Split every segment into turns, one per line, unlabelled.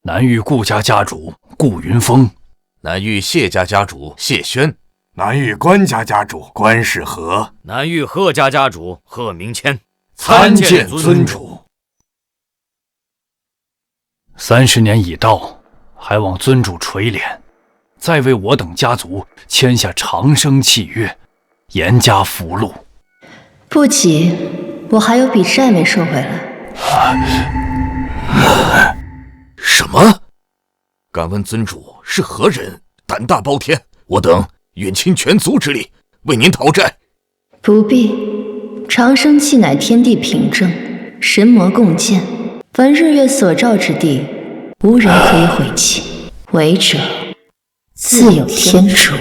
南域顾家家主顾云峰，
南域谢家家主谢轩，
南域关家家主关世和，
南域贺家家主贺明谦，
参见尊主。
30年已到，还望尊主垂怜，再为我等家族签下长生契约，严加福禄。
不急，我还有笔债没收回来。
什么？敢问尊主是何人？胆大包天，我等愿倾全族之力为您讨债。
不必，长生契乃天地凭证，神魔共建，凡日月所照之地，无人可以毁弃，违者自有天诛。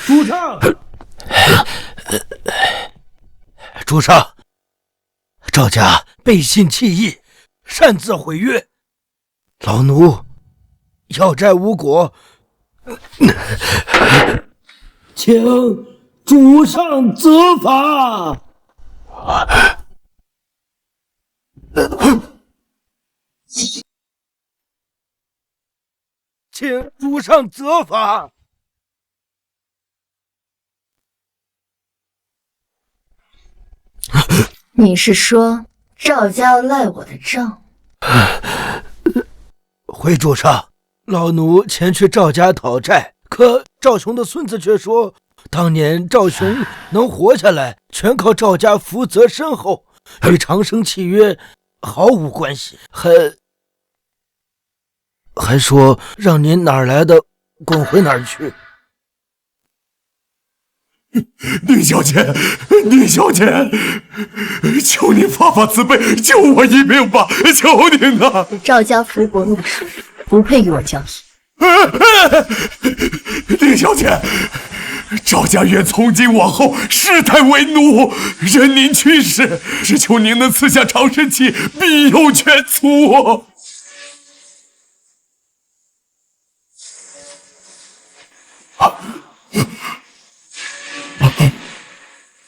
主上，
主上，赵家背信弃义，擅自毁约，老奴要债无果，
请主上责罚。
请主上责罚。
你是说赵家要赖我的账？
回主上，老奴前去赵家讨债，可赵雄的孙子却说，当年赵雄能活下来，全靠赵家福泽深厚，与长生契约毫无关系，还说让您哪儿来的滚回哪儿去。
宁小姐，宁小姐，求您发发慈悲，救我一命吧！求您啊！
赵家福薄命数，不配与我交易。
宁小姐，赵家愿从今往后世代为奴，任您驱使，只求您能赐下长生契，庇佑全族。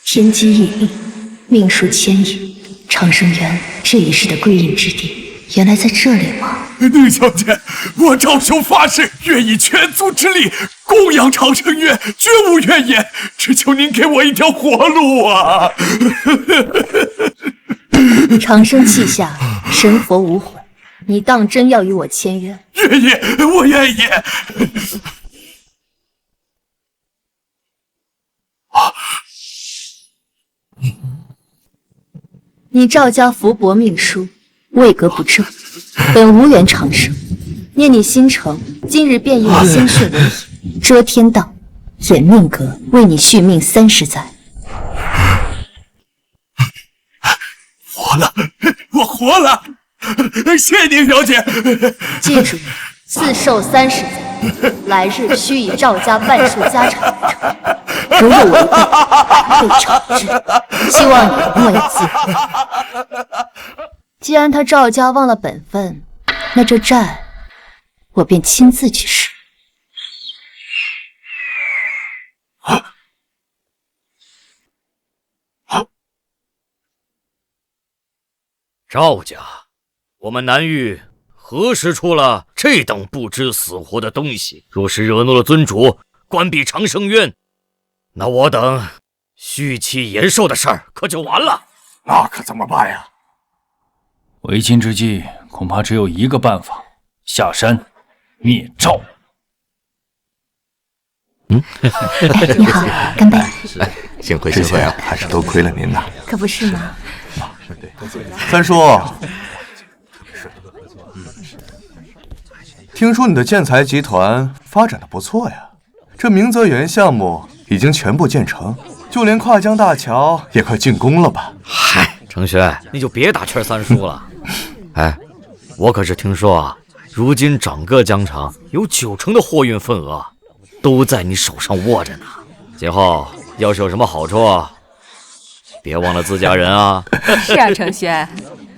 天机异命，命数牵引，长生渊这一世的归隐之地，原来在这里吗？
宁小姐，我赵兄发誓，愿以全族之力供养长生渊，绝无怨言，只求您给我一条活路啊！
长生契下，神佛无悔，你当真要与我签约？
愿意，我愿意。
你赵家福薄命书，位格不正，本无缘长生。念你心诚，今日便以我鲜血为引，遮天道，掩命格，为你续命30载。
活了，我活了！谢宁小姐。
记住，自寿30载，来日须以赵家半数家产为证。如有违背，被惩治。希望你莫要自悔。既然他赵家忘了本分，那这债我便亲自去使。
赵家，我们南域何时出了这等不知死活的东西？若是惹怒了尊主，关闭长生渊，那我等续期延寿的事儿可就完了。
那可怎么办呀？
为今之计，恐怕只有一个办法：下山灭赵。
你好，干杯！
幸会幸会啊！
还是多亏了您呐。
可不是吗？
三叔，听说你的建材集团发展的不错呀，这明泽园项目已经全部建成，就连跨江大桥也快竣工了吧？
嗨，程轩，你就别打趣三叔了。哎，我可是听说啊，如今整个江城有90%的货运份额都在你手上握着呢。今后要是有什么好处，别忘了自家人啊。
是啊，程轩，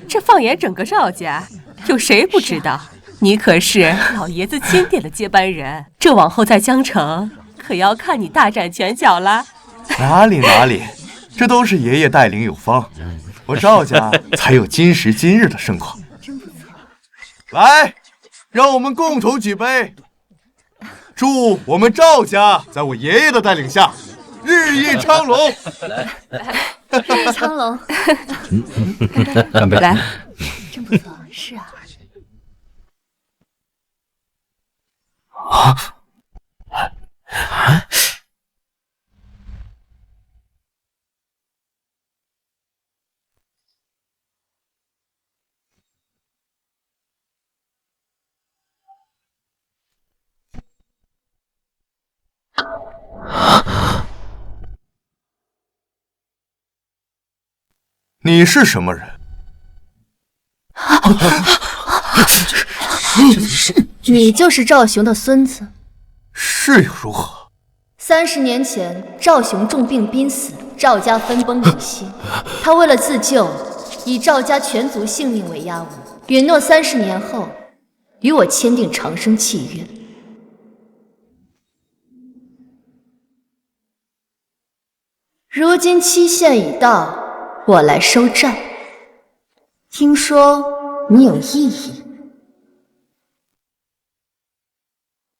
这放眼整个赵家，有谁不知道你可是老爷子钦点的接班人？这往后在江城可要看你大展拳脚了。
哪里，这都是爷爷带领有方，我赵家才有今时今日的盛况。来，让我们共同举杯，祝我们赵家在我爷爷的带领下日益昌隆。
日益昌隆。
干杯！
来，
真不错，是啊。
你是什么人？
你就是赵雄的孙子。
是又如何
30年前，赵雄重病濒死，赵家分崩离析。他为了自救，以赵家全族性命为押物，允诺30年后与我签订长生契约。如今期限已到，我来收债。听说你有异议。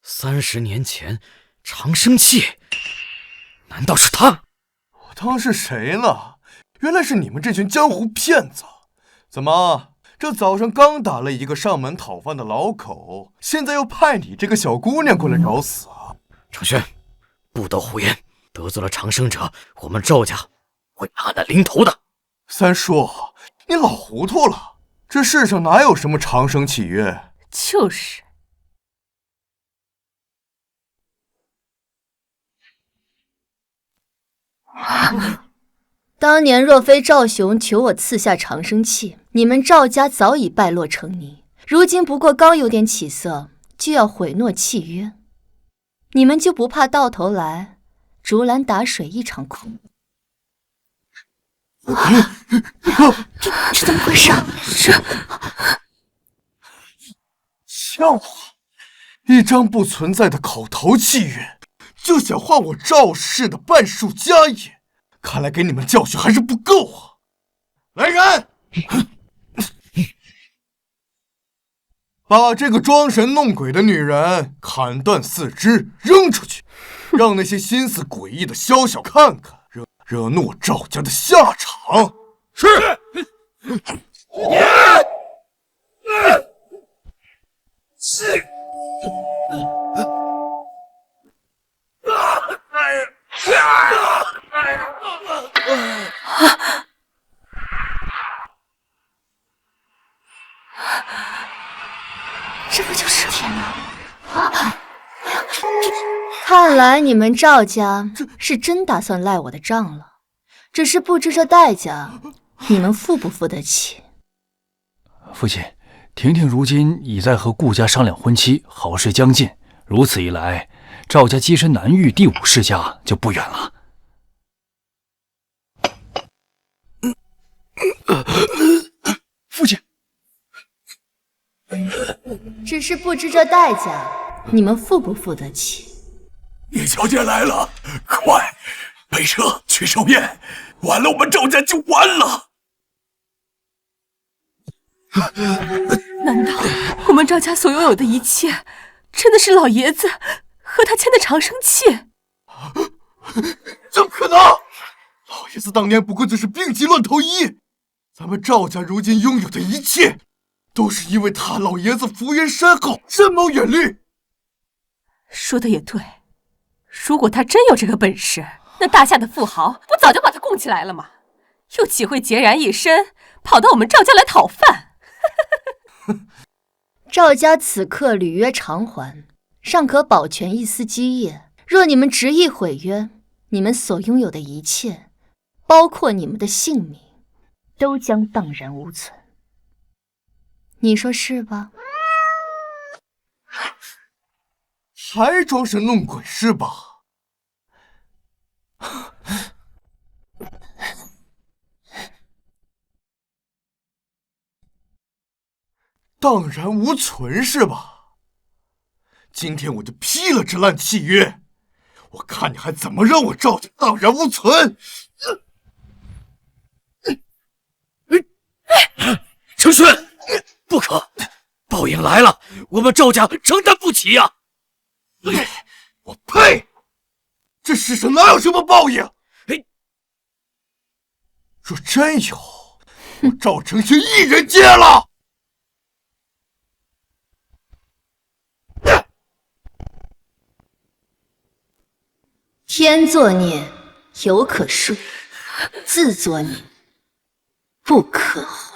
30年前，长生契，难道是他？
我当是谁了？原来是你们这群江湖骗子！怎么，这早上刚打了一个上门讨饭的老口，现在又派你这个小姑娘过来找死啊？
程轩，不得胡言！得罪了长生者，我们赵家会大难临头的。
三叔，你老糊涂了，这世上哪有什么长生契约？
就是。
当年若非赵雄求我赐下长生契，你们赵家早已败落成泥。如今不过刚有点起色，就要毁诺契约，你们就不怕到头来竹篮打水一场空？这怎么回事？
笑话！一张不存在的口头契约，就想换我赵氏的半数家业，看来给你们教训还是不够啊！来人，把这个装神弄鬼的女人砍断四肢扔出去，让那些心思诡异的宵小看看，惹怒我赵家的下场。是。
这不就是天哪！看来你们赵家是真打算赖我的账了，只是不知这代价你们付不付得起。
父亲，婷婷如今已在和顾家商量婚期，好事将近。如此一来，赵家跻身南域第5世家就不远了。父亲，
只是不知这代价你们付不付得起。
叶小姐来了，快备车去寿宴，晚了我们赵家就完了。
难道我们赵家所拥有的一切，真的是老爷子和他签的长生契？
怎么可能？老爷子当年不过就是病急乱投医，咱们赵家如今拥有的一切，都是因为他老爷子福缘深厚，深谋远虑。
说的也对，如果他真有这个本事，那大夏的富豪不早就把他供起来了吗？又岂会孑然一身跑到我们赵家来讨饭？
赵家此刻履约偿还，尚可保全一丝基业。若你们执意毁约，你们所拥有的一切，包括你们的性命，都将荡然无存。你说是吧？
还装神弄鬼是吧？荡然无存是吧？今天我就批了这烂契约，我看你还怎么让我赵家荡然无存！
程轩，不可！报应来了，我们赵家承担不起呀！
我呸！这世上哪有什么报应？若真有，我赵成全一人接了。
天作孽，犹可恕；自作孽，不可活。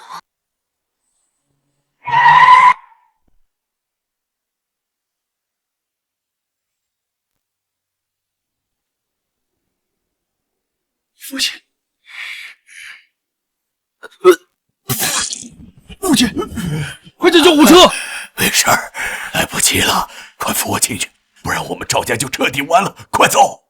父亲，父亲，
快叫救护车！
没事儿，来不及了，快扶我进去，不然我们赵家就彻底完了。快走！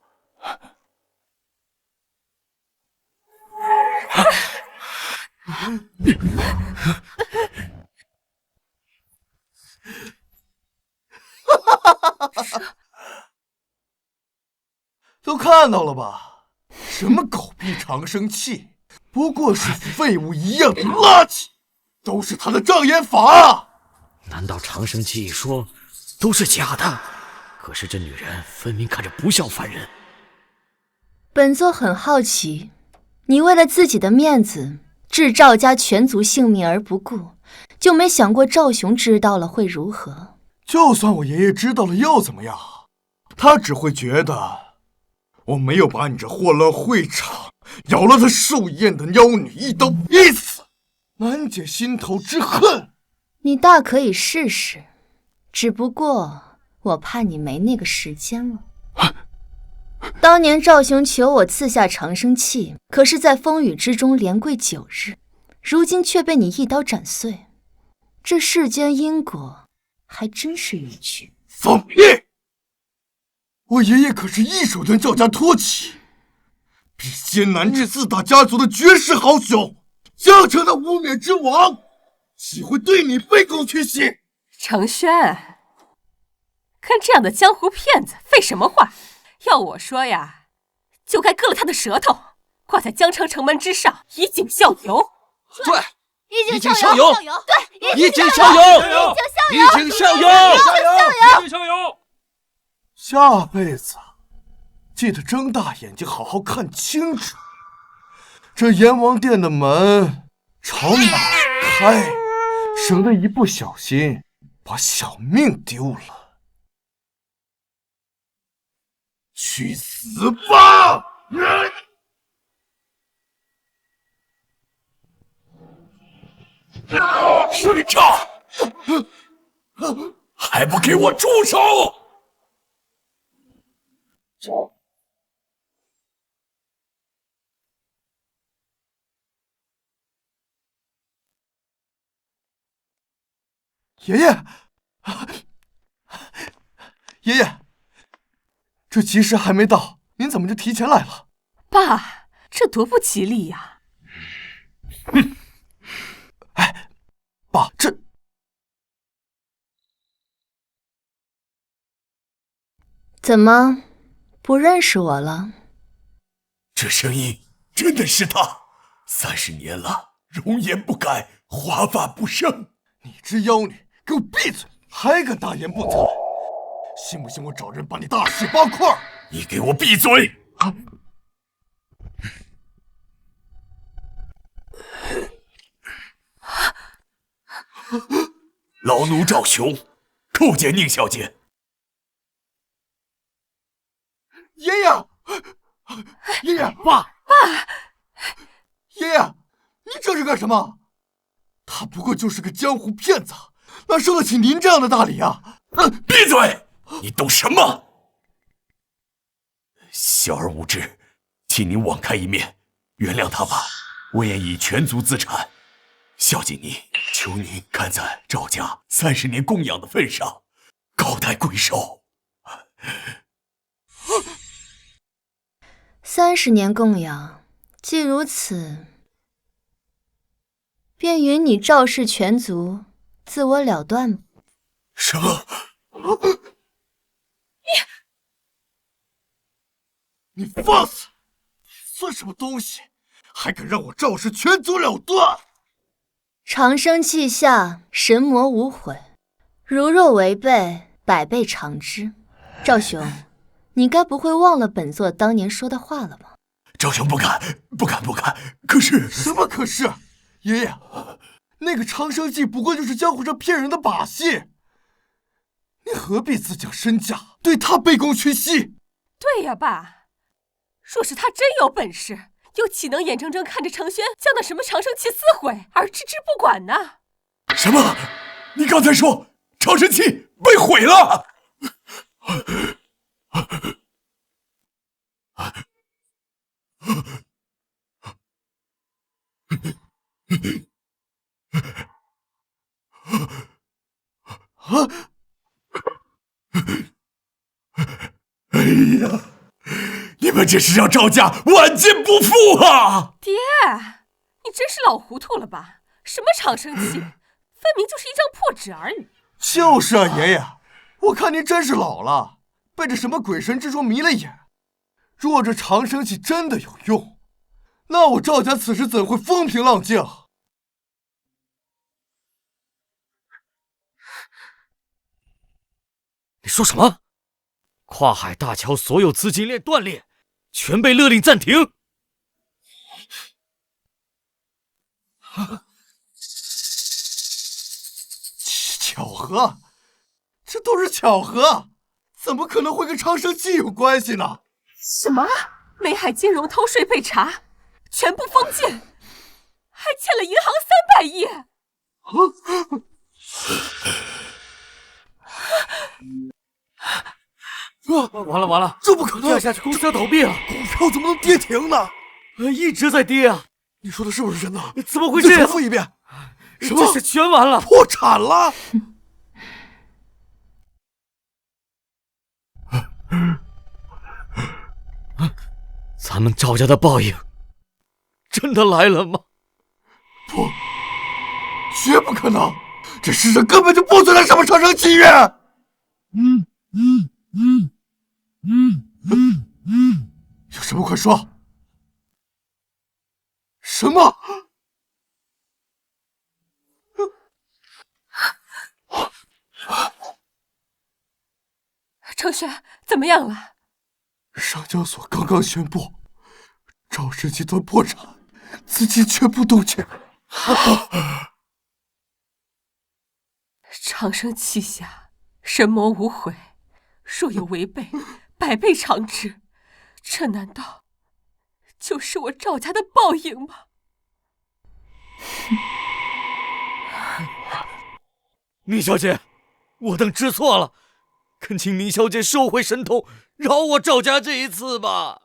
都看到了吧？什么狗屁长生气，不过是废物一样的垃圾，都是他的障眼法。
难道长生气一说都是假的？可是这女人分明看着不像凡人。
本座很好奇，你为了自己的面子，置赵家全族性命而不顾，就没想过赵雄知道了会如何？
就算我爷爷知道了又怎么样？他只会觉得我没有把你这祸乱会场、咬了他寿宴的妖女一刀逼死，难解心头之恨。
你大可以试试，只不过我怕你没那个时间了。当年赵雄求我赐下长生气，可是在风雨之中连跪9日，如今却被你一刀斩碎，这世间因果还真是迂曲。
放屁！我爷爷可是一手将赵家托起，比仙南这4大家族的绝世好手，江城的无冕之王，岂会对你卑躬屈膝？
程轩，跟这样的江湖骗子废什么话？要我说呀，就该割了他的舌头，挂在江城城门之上，以儆效尤。
对，
以
儆效尤，
对，
以儆效尤，以儆效尤，
以儆效尤。
下辈子记得睁大眼睛好好看清楚，这阎王殿的门朝哪开，省得一不小心把小命丢了。去死吧！
睡着，还不给我住手！
爷爷，爷爷，这吉时还没到，您怎么就提前来了？
爸，这多不吉利呀！
哎，爸，这
怎么不认识我了？
这声音真的是他，30年了，容颜不改，华发不生。
你只妖女，给我闭嘴！还敢大言不惭！信不信我找人把你大卸8块？
你给我闭嘴！老奴赵雄，叩见宁小姐。
爷爷，爷爷，
爸，
爷爷，你这是干什么？他不过就是个江湖骗子，哪受得起您这样的大礼啊？
闭嘴！你懂什么？小儿无知，请您网开一面，原谅他吧。我愿以全族资产孝敬您，求您看在赵家30年供养的份上，高抬贵手。
30年供养，既如此，便允你赵氏全族自我了断吧。
什么？
你放肆！你算什么东西？还敢让我赵氏全族了断？
长生气下，神魔无悔，如若违背，百倍偿之。赵兄，你该不会忘了本座当年说的话了吧？
赵兄不敢。可是
什么可是？爷爷，那个长生计不过就是江湖上骗人的把戏，你何必自降身价，对他卑躬屈膝？
对呀，爸，若是他真有本事，又岂能眼睁睁看着程轩将那什么长生器撕毁而置之不管呢？
什么？你刚才说长生器被毁了？哎呀，你们这是让赵家万劫不复啊！
爹，你真是老糊涂了吧？什么长生器，分明就是一张破纸而已。
就是啊，爷爷，我看您真是老了，被这什么鬼神之说迷了眼。若这长生器真的有用，那我赵家此时怎会风平浪静？
你说什么？跨海大桥所有资金链断裂，全被勒令暂停。
巧合，这都是巧合，怎么可能会跟长生器有关系呢？
什么？梅海金融偷税被查，全部封禁，还欠了银行300亿。
完了，
这不可能！
掉下去公司要倒闭了，
股票怎么能跌停呢？
一直在跌啊！
你说的是不是真的？
怎么会这样？
再重复一遍。什么？
这是全完了，
破产了！
咱们赵家的报应真的来了吗？
不，绝不可能！这世上根本就不存在什么长生契约。有什么快说！什么？
程轩，怎么样了？
上交所刚刚宣布，赵氏集团破产，资金全部冻结。
长生器下，神魔无悔，若有违背，百倍偿之。这难道就是我赵家的报应吗？
宁小姐，我等知错了，恳请宁小姐收回神通，饶我赵家这一次吧。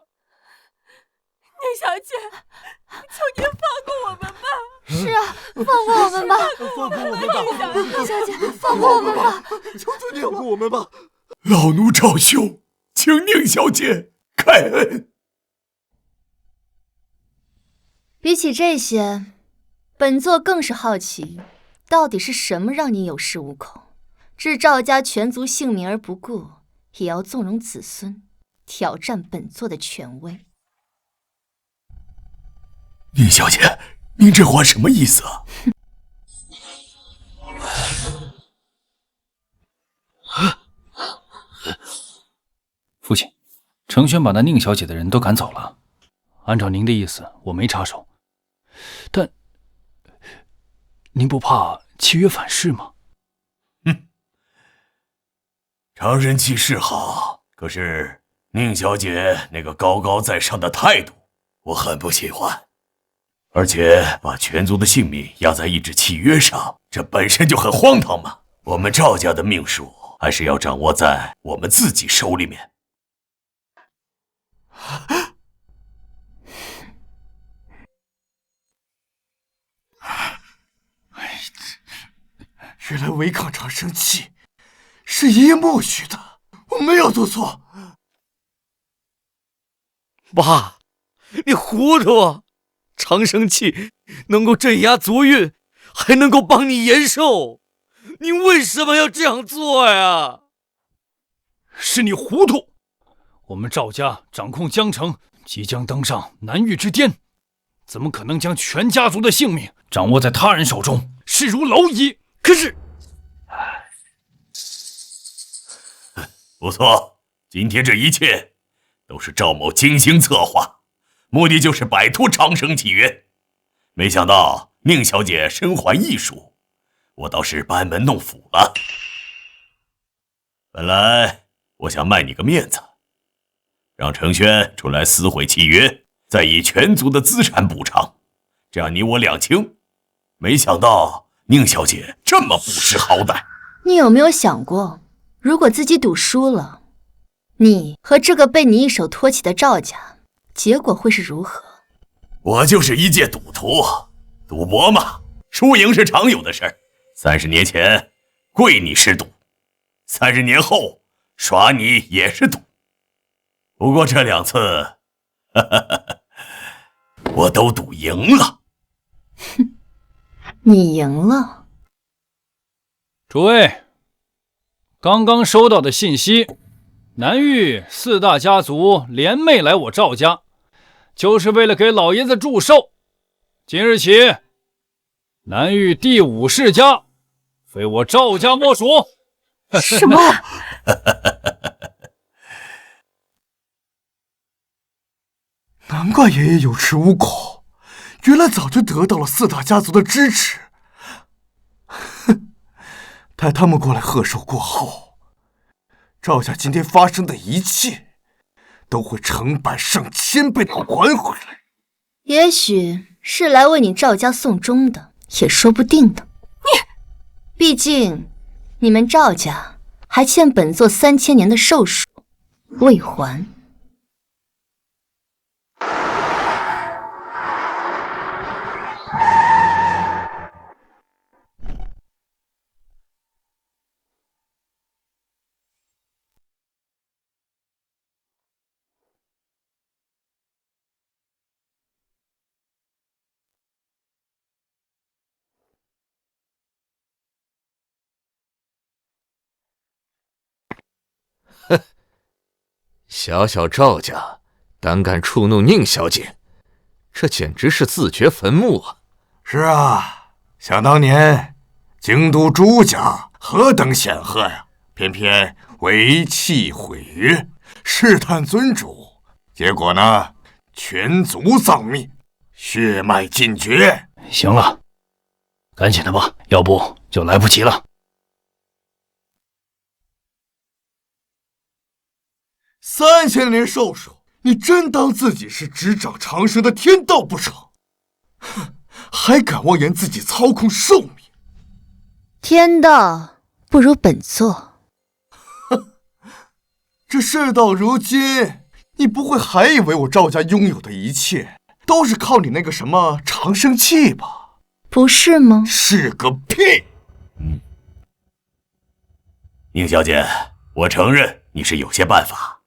宁小姐，求您放过我们吧。
是啊，放过我们吧！
放过我们吧！
宁小姐，放过我们吧！
求求你放过我们吧！
老奴赵兄，请宁小姐开恩。
比起这些，本座更是好奇，到底是什么让你有恃无恐，置赵家全族性命而不顾，也要纵容子孙，挑战本座的权威？
宁小姐，您这话什么意思啊？
父亲，程轩把那宁小姐的人都赶走了。按照您的意思，我没插手。但您不怕契约反噬吗？
长生器是好，可是宁小姐那个高高在上的态度，我很不喜欢。而且把全族的性命压在一纸契约上，这本身就很荒唐嘛。我们赵家的命数还是要掌握在我们自己手里面。
原来违抗长生器是爷爷默许的，我没有做错。
爸，你糊涂啊！长生器能够镇压族运，还能够帮你延寿，你为什么要这样做呀？
是你糊涂！我们赵家掌控江城，即将登上南域之巅，怎么可能将全家族的性命掌握在他人手中，视如蝼蚁？
可是，
不错，今天这一切都是赵某精心策划，目的就是摆脱长生契约。没想到宁小姐身怀异术，我倒是班门弄斧了。本来我想卖你个面子，让程轩出来撕毁契约，再以全族的资产补偿，这样你我两清。没想到宁小姐这么不识好歹。
你有没有想过，如果自己赌输了，你和这个被你一手托起的赵家，结果会是如何？
我就是一介赌徒，赌博嘛，输赢是常有的事儿。30年前跪你是赌，30年后耍你也是赌。不过这2次，我都赌赢了。
哼，你赢了。
诸位，刚刚收到的信息，南域4大家族联袂来我赵家，就是为了给老爷子祝寿。今日起，南域第5世家非我赵家莫属。
什么？
难怪爷爷有恃无恐，原来早就得到了4大家族的支持。哼，待他们过来贺寿过后，赵家今天发生的一切都会成百上千倍的还回来。
也许是来为你赵家送终的，也说不定的。毕竟你们赵家还欠本座3000年的寿数未还。
小小赵家胆敢触怒宁小姐，这简直是自掘坟墓啊！
是啊，想当年京都朱家何等显赫呀，偏偏违契毁约，试探尊主，结果呢，全族丧命，血脉尽绝。
行了，赶紧的吧，要不就来不及了。
3000年寿数，你真当自己是执掌长生的天道不成？哼，还敢妄言自己操控寿命？
天道不如本座。
哼，这事到如今，你不会还以为我赵家拥有的一切都是靠你那个什么长生契吧？
不是吗？
是个屁！
宁小姐，我承认你是有些办法。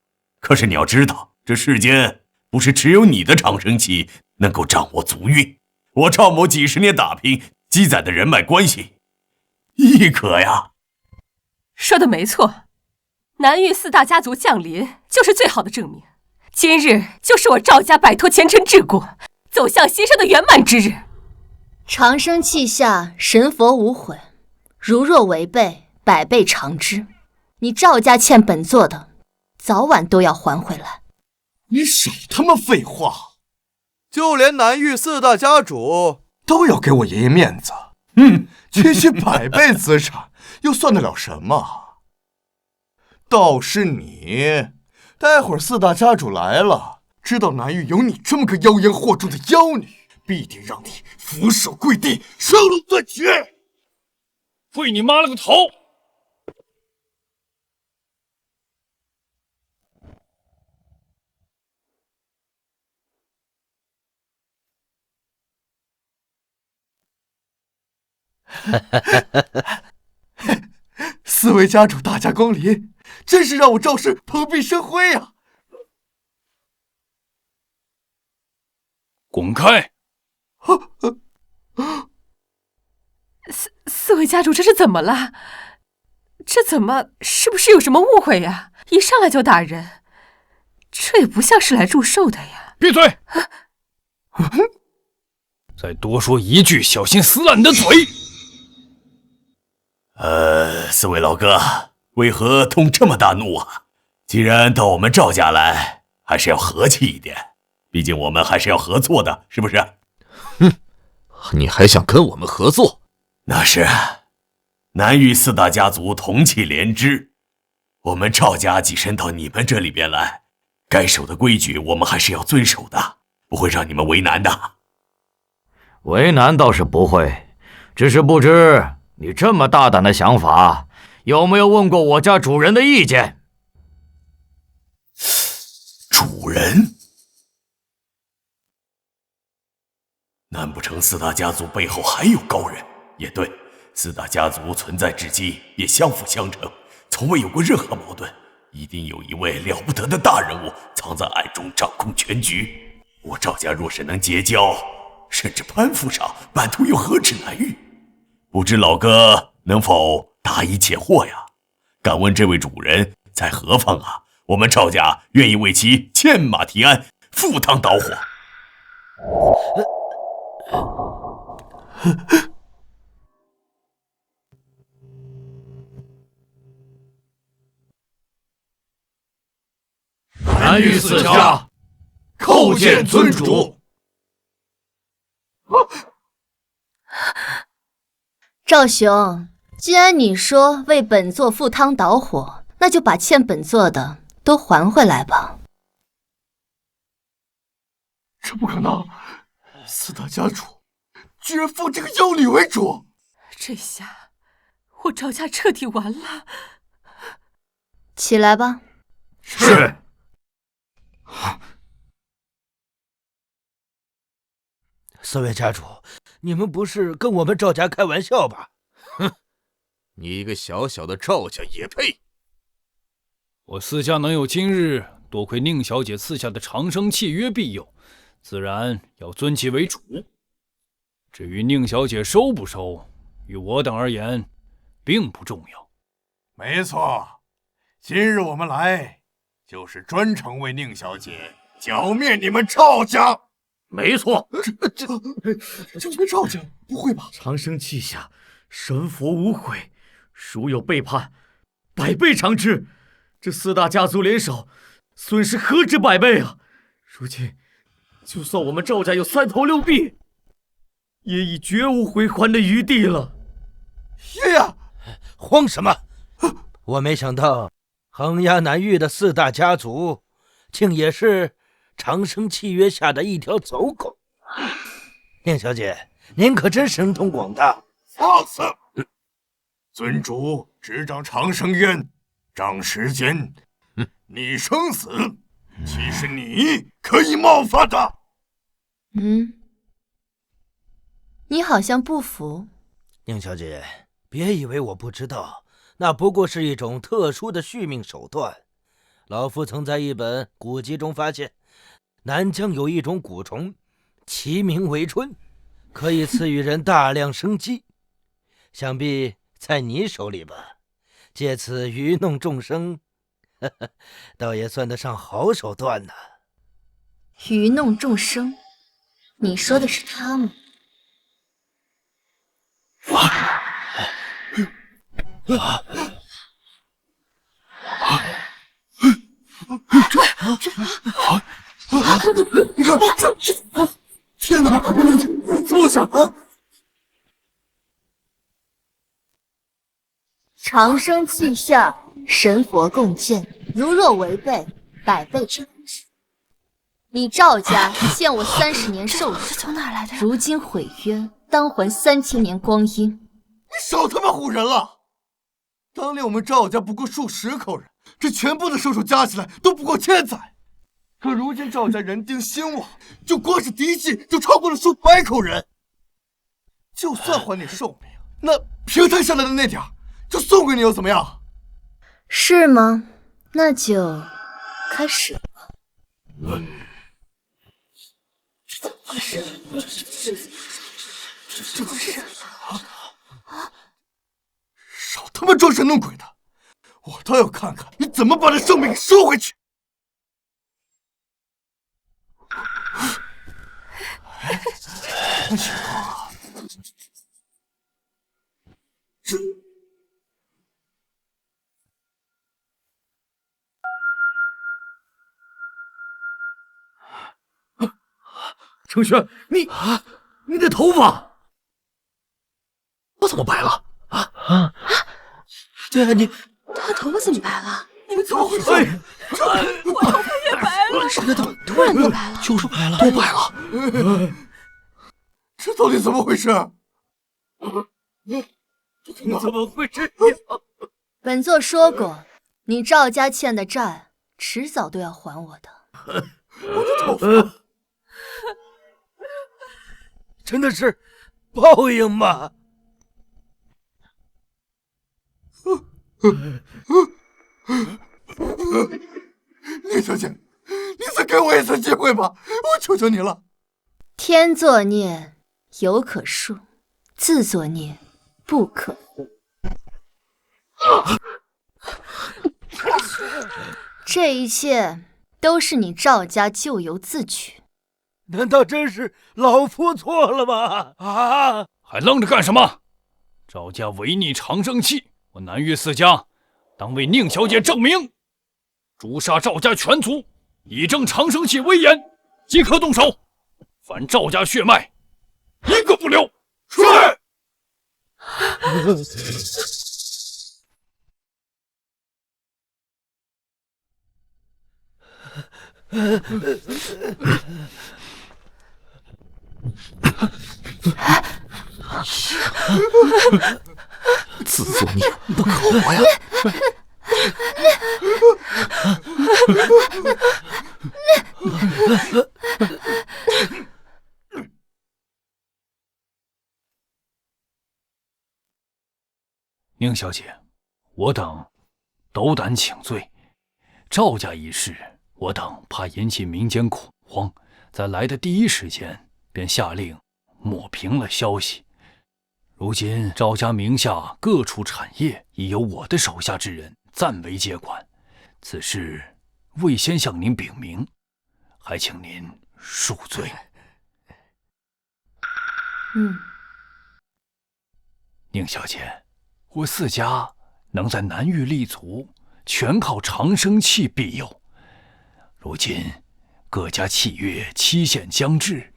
可是你要知道，这世间不是只有你的长生期能够掌握足运。我赵某几十年打拼积攒的人脉关系，亦可呀。
说的没错，南域4大家族降临就是最好的证明。今日就是我赵家摆脱前尘桎梏，走向新生的圆满之日。
长生契下，神佛无悔，如若违背，100倍偿之。你赵家欠本座的，早晚都要还回来。
你少他妈废话！就连南域4大家主都要给我爷爷面子，区区100倍资产又算得了什么？倒是你，待会儿4大家主来了，知道南域有你这么个妖言惑众的妖女，必定让你俯首跪地，生龙断绝！
跪你妈了个头！4
位家主大驾光临，真是让我赵氏蓬荜生辉呀！
滚开！
四位家主这是怎么了？是不是有什么误会呀？一上来就打人，这也不像是来祝寿的呀！
闭嘴！再多说一句，小心撕烂你的嘴！
4位老哥，为何动这么大怒啊？既然到我们赵家来，还是要和气一点，毕竟我们还是要合作的，是不是？
你还想跟我们合作？
那是，南域4大家族同气连枝，我们赵家跻身到你们这里边来，该守的规矩我们还是要遵守的，不会让你们为难的。
为难倒是不会，只是不知你这么大胆的想法，有没有问过我家主人的意见？
主人？难不成4大家族背后还有高人？也对，4大家族存在至今也相辅相成，从未有过任何矛盾，一定有一位了不得的大人物藏在暗中掌控全局。我赵家若是能结交，甚至攀附上，版图又何止难遇？不知老哥能否答疑解惑呀？敢问这位主人在何方啊？我们赵家愿意为其牵马提鞍，赴汤蹈火。南域4家叩见尊主。
赵兄，既然你说为本座赴汤蹈火，那就把欠本座的都还回来吧。
这不可能！4大家主居然奉这个妖女为主，
这下我赵家彻底完了。
起来吧。
是。
4位家主，你们不是跟我们赵家开玩笑吧？
哼，你一个小小的赵家也配？
我4家能有今日，多亏宁小姐赐下的长生契约庇佑，自然要尊其为主。至于宁小姐收不收，于我等而言，并不重要。
没错，今日我们来，就是专程为宁小姐剿灭你们赵家。
没错，
这你们赵家不会吧？
长生契下，神佛无悔，孰有背叛，百倍偿之。这4大家族联手，损失何止百倍啊！如今，就算我们赵家有3头6臂，也已绝无回还的余地了。
爷爷，
慌什么？我没想到横压南域的4大家族，竟也是长生契约下的一条走狗。宁小姐，您可真神通广大。
放肆！尊主执掌长生渊，掌时间，你生死，岂是你可以冒犯的？
你好像不服。
宁小姐，别以为我不知道，那不过是一种特殊的续命手段。老夫曾在一本古籍中发现，南疆有一种蛊虫，其名为春，可以赐予人大量生机。想必在你手里吧，借此愚弄众生，倒也算得上好手段呢。
愚弄众生？你说的是他吗？
你看，天哪！坐下。
长生契下，神佛共鉴，如若违背，百倍偿之。你赵家欠我30年寿数，
这从哪来的？
如今毁约，当还3000年光阴。
你少他妈唬人了！当年我们赵家不过数10口人，这全部的寿数加起来都不过1000载。可如今赵家人丁兴旺，就光是嫡系就超过了数百口人。就算还你寿命，那平摊下来的那点儿，就送给你又怎么样？
是吗？那就开始吧。
怎么回事？怎么回事？少他妈装神弄鬼的！我倒要看看你怎么把这寿命给收回去！什么情况啊？
程轩，你的头发，我怎么白了？
对啊，
他头发怎么白了？
你们怎么回事？我头发也白了。
谁的头突然都白了？
就是白了，
都白了。
这到底怎么回事？
怎么会这样？
本座说过，你赵家欠的债，迟早都要还我的。
我的头发，
真的是报应吗？
宁小姐，你再给我一次机会吧，我求求你了。
天作孽犹可恕，自作孽不可活。这一切都是你赵家咎由自取。
难道真是老夫错了吗？啊！
还愣着干什么？赵家违逆长生契，我南岳四家当为宁小姐证明，诛杀赵家全族，以正长生契威严，即刻动手。凡赵家血脉，一个不留。是。
自作孽不可活呀！
宁小姐，我等斗胆请罪。赵家一事，我等怕引起民间恐慌，在来的第一时间便下令抹平了消息。如今赵家名下各处产业已由我的手下之人暂为接管，此事未先向您禀明，还请您恕罪。宁小姐，我四家能在南域立足，全靠长生契庇佑。如今各家契约期限将至，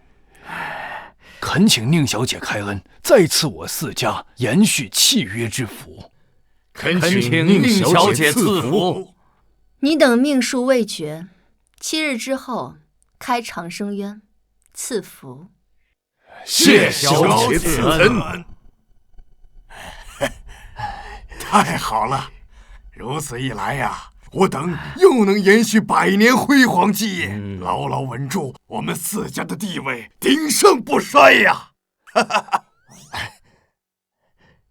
恳请宁小姐开恩，再赐我四家延续契约之福。
恳请宁小姐赐福。
你等命数未决，7日之后开长生渊，赐福。
谢小姐此恩。
太好了，如此一来呀，我等又能延续100年辉煌基业，牢牢稳住我们四家的地位，鼎盛不衰呀！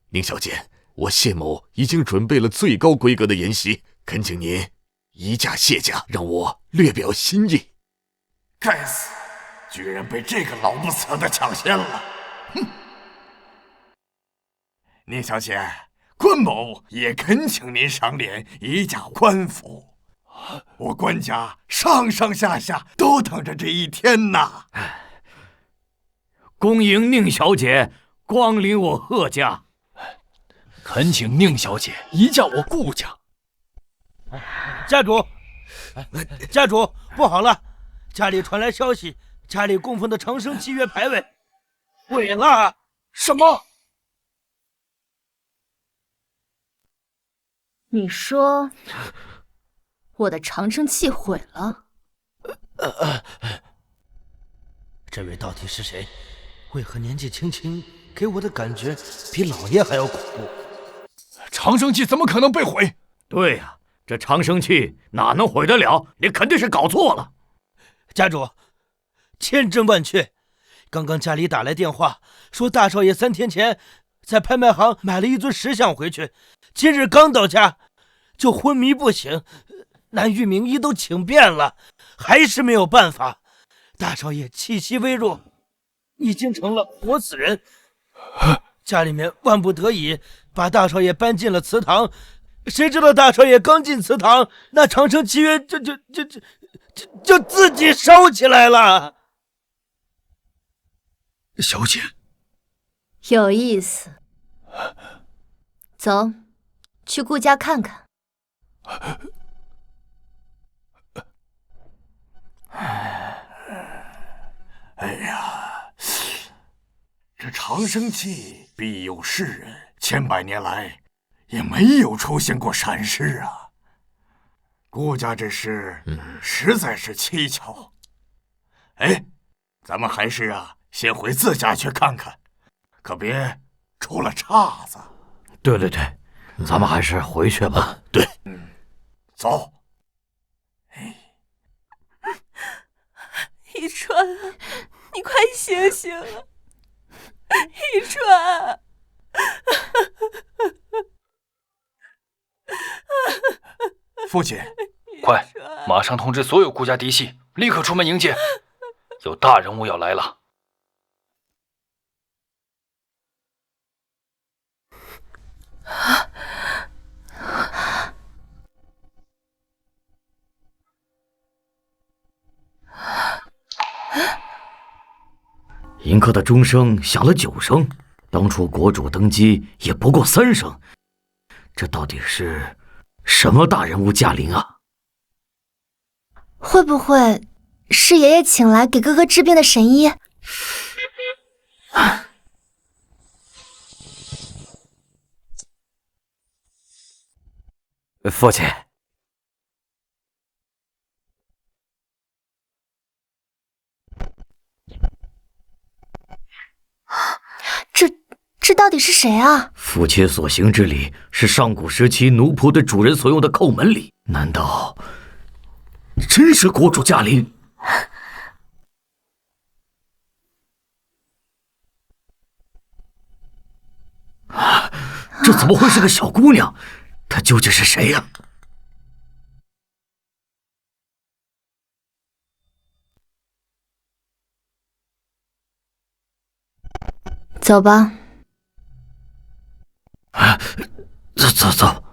宁小姐，我谢某已经准备了最高规格的筵席，恳请您移驾谢驾，让我略表心意。
该死，居然被这个老不死的抢先了！哼！宁小姐，关某也恳请您赏脸移驾官府，我关家上上下下都等着这一天呐！
恭迎宁小姐光临我贺家，
恳请宁小姐移驾我顾家。
家主，家主，不好了！家里传来消息，家里供奉的长生契约牌位毁了。
什么？
你说我的长生契毁了？
这位到底是谁？为何年纪轻轻，给我的感觉比老爷还要恐怖？
长生契怎么可能被毁？
对呀，这长生契哪能毁得了？你肯定是搞错了。
家主，千真万确。刚刚家里打来电话，说大少爷3天前在拍卖行买了一尊石像回去，今日刚到家就昏迷不醒，南域名医都请遍了，还是没有办法。大少爷气息微弱，已经成了活死人。家里面万不得已把大少爷搬进了祠堂，谁知道大少爷刚进祠堂，那长生契约就自己烧起来了。
小姐，
有意思。走，去顾家看看。
哎呀，这长生器庇佑世人，千百年来也没有出现过闪失啊。顾家这事实在是蹊跷。哎，咱们还是先回自家去看看，可别出了岔子。
对，咱们还是回去吧。
对，
走。
一川，你快醒醒啊！一川，
父亲，
快，马上通知所有顾家嫡系，立刻出门迎接，有大人物要来了。
迎客的钟声响了9声，当初国主登基也不过3声，这到底是什么大人物驾临啊？
会不会是爷爷请来给哥哥治病的神医？
父亲，
这到底是谁啊？
父亲所行之礼是上古时期奴仆对主人所用的叩门礼，难道真是国主驾临？这怎么会是个小姑娘？她究竟是谁呀？
走吧。
走。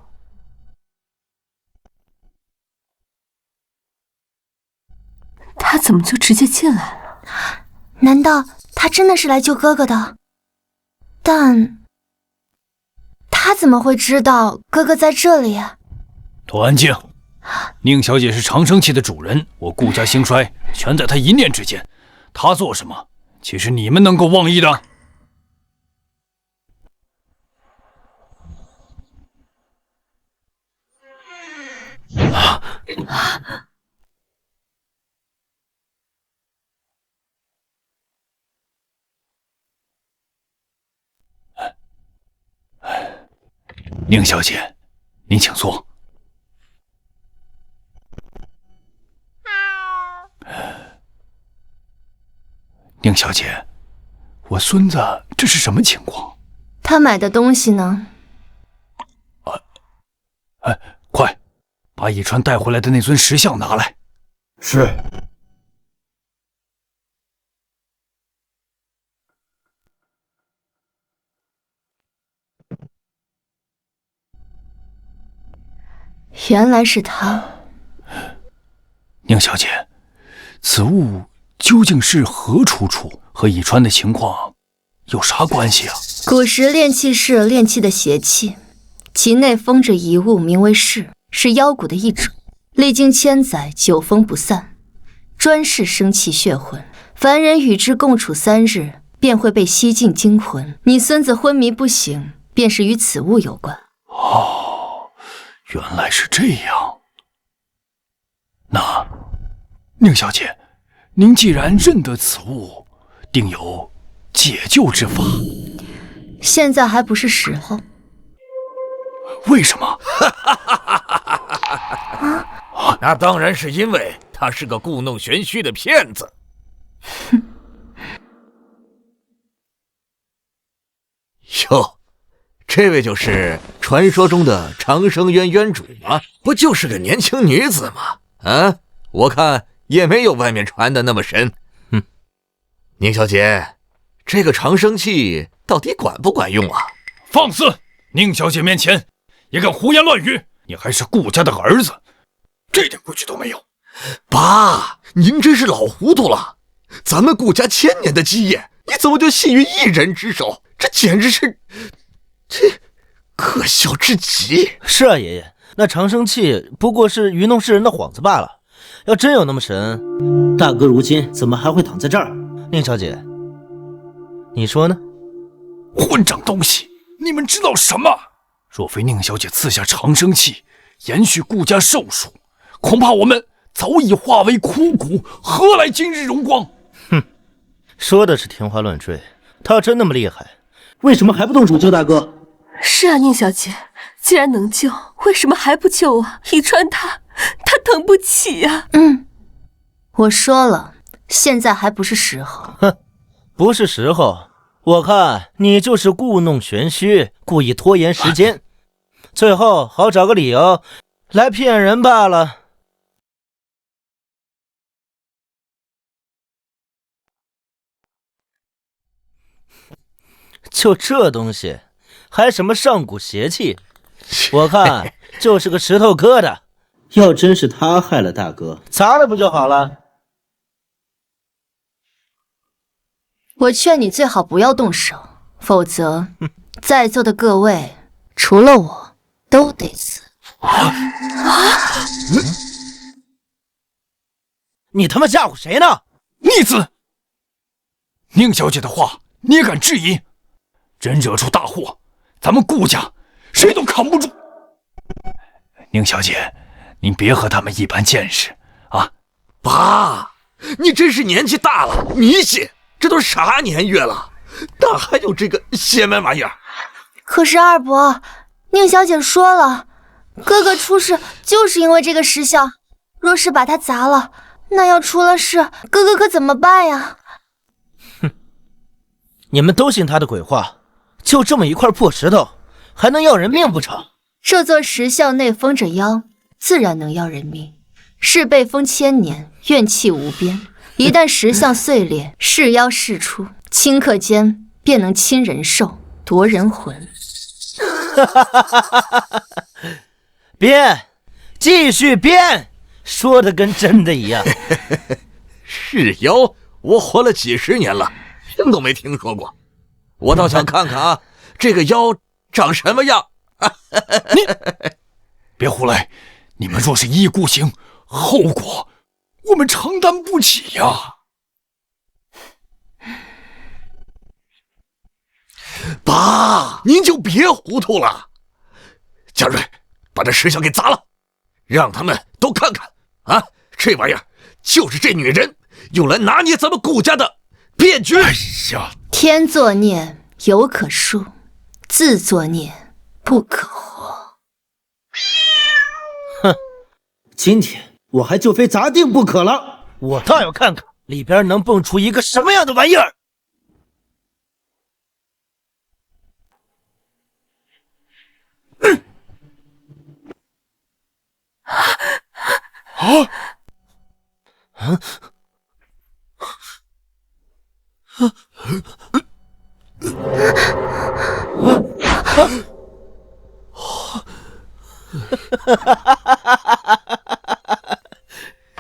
他怎么就直接进来了？
难道他真的是来救哥哥的？但他怎么会知道哥哥在这里？
都安静！宁小姐是长生器的主人，我顾家兴衰全在她一念之间。她做什么，岂是你们能够妄议的？宁小姐，您请坐。宁小姐，我孙子这是什么情况？
他买的东西呢？
快，把以川带回来的那尊石像拿来。
是。
原来是他。
宁小姐，此物究竟是何出处？和以川的情况有啥关系啊？
古时炼器是炼器的邪气，其内封着一物，名为噬，是妖蛊的一种，历经千载，久封不散，专噬生气血魂。凡人与之共处3日，便会被吸尽精魂。你孙子昏迷不醒，便是与此物有关。
哦，原来是这样。那，宁小姐，您既然认得此物，定有解救之法。
现在还不是时候。
为什么？
那当然是因为他是个故弄玄虚的骗子。
哟，这位就是传说中的长生渊渊主吗？不就是个年轻女子吗？啊，我看也没有外面传的那么神。宁小姐，这个长生器到底管不管用啊？
放肆！宁小姐面前也敢胡言乱语，你还是顾家的儿子，这点规矩都没有。
爸，您真是老糊涂了。咱们顾家1000年的基业，你怎么就系于一人之手？这简直是，这可笑至极。
是啊，爷爷，那长生器不过是愚弄世人的幌子罢了。要真有那么神，大哥如今怎么还会躺在这儿？宁小姐，你说呢？
混账东西！你们知道什么？若非宁小姐赐下长生气，延续顾家寿数，恐怕我们早已化为枯骨，何来今日荣光？
哼，说的是天花乱坠。他真那么厉害，为什么还不动手救大哥？
是啊，宁小姐，既然能救，为什么还不救啊？遗川他等不起呀。
我说了，现在还不是时候。
哼，不是时候。我看你就是故弄玄虚，故意拖延时间，最后好找个理由来骗人罢了。就这东西，还什么上古邪气？我看就是个石头疙瘩。
要真是他害了大哥，
砸了不就好了？
我劝你最好不要动手，否则在座的各位除了我都得死。
你他妈吓唬谁呢？
逆子！宁小姐的话你也敢质疑？真惹出大祸，咱们顾家谁都扛不住。宁小姐，您别和他们一般见识啊！
爸，你真是年纪大了，迷信。这都啥年月了，哪还有这个邪门玩意儿？
可是二伯，宁小姐说了，哥哥出事就是因为这个石像，若是把它砸了，那要出了事，哥哥可怎么办呀？
哼，你们都信他的鬼话，就这么一块破石头，还能要人命不成？
这座石像内封着妖，自然能要人命。是被封千年，怨气无边。一旦石像碎裂，是妖释出，顷刻间便能侵人兽，夺人魂。
编，继续编，说的跟真的一样。
是妖，我活了几十年了，听都没听说过。我倒想看看啊，这个妖长什么样。
你别胡来！你们若是一意孤行，后果我们承担不起呀！
爸，您就别糊涂了。嘉瑞，把这石像给砸了，让他们都看看啊！这玩意儿就是这女人用来拿捏咱们顾家的骗局。
哎呀，
天作孽犹可恕，自作孽不可活。
哼，今天我还就非砸定不可了。
我倒要看看里边能蹦出一个什么样的玩意儿。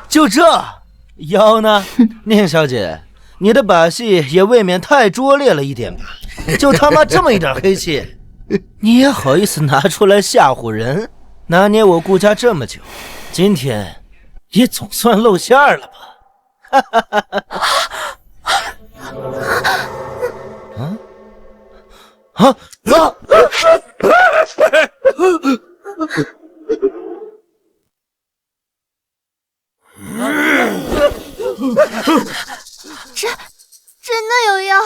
就这妖呢？宁小姐，你的把戏也未免太拙劣了一点吧？就他妈这么一点黑气，你也好意思拿出来吓唬人？拿捏我顾家这么久，今天也总算露馅了吧？
真的有妖！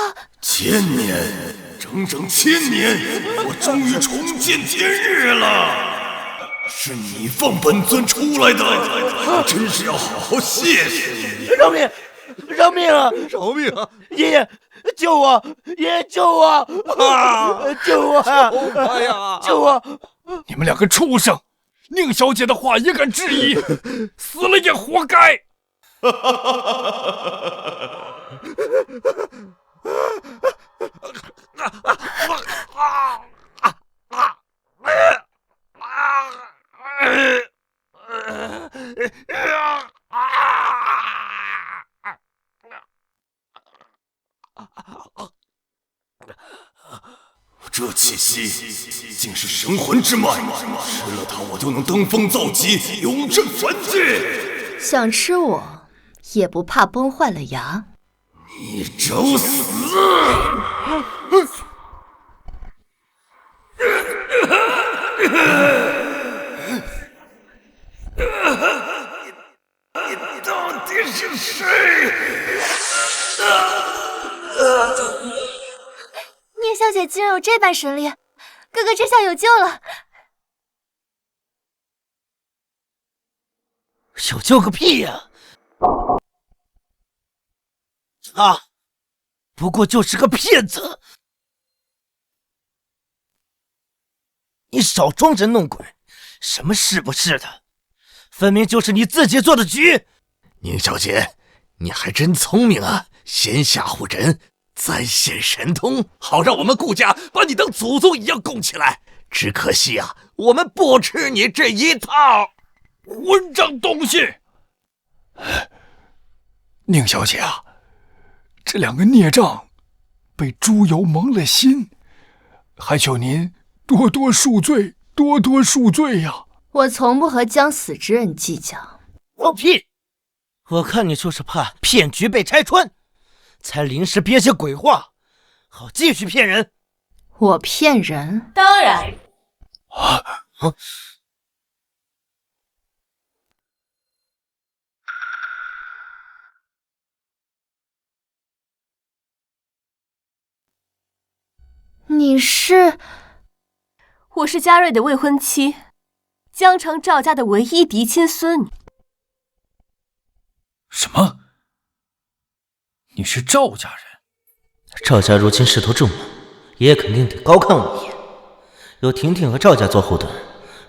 千年，整整千年，我终于重见天日了。是你放本尊出来的，真是要好好谢谢你。
饶命！饶命啊！
饶命啊！
爷爷，救我！爷爷，救我！啊！救我！
哎呀！
救我！
你们两个畜生！宁小姐的话也敢质疑，死了也活该！
这气息竟是神魂之脉，吃了它我就能登峰造极，永镇凡界。
想吃我，也不怕崩坏了牙。
你找死！
聂小姐竟然有这般神力，哥哥这下有救了。
有救个屁呀！他不过就是个骗子。你少装神弄鬼，什么是不是的，分明就是你自己做的局。
宁小姐，你还真聪明啊，先吓唬人，再显神通，好让我们顾家把你当祖宗一样供起来。只可惜啊，我们不吃你这一套。
混账东西！宁小姐啊，这两个孽障被猪油蒙了心，还求您多多恕罪，多多恕罪呀！
我从不和将死之人计较。
放屁！我看你就是怕骗局被拆穿，才临时编些鬼话，好继续骗人。
我骗人？
当然。
你是？
我是嘉瑞的未婚妻，江城赵家的唯一嫡亲孙女。
什么？你是赵家人？
赵家如今势头正猛，爷爷肯定得高看我一眼。有婷婷和赵家做后盾，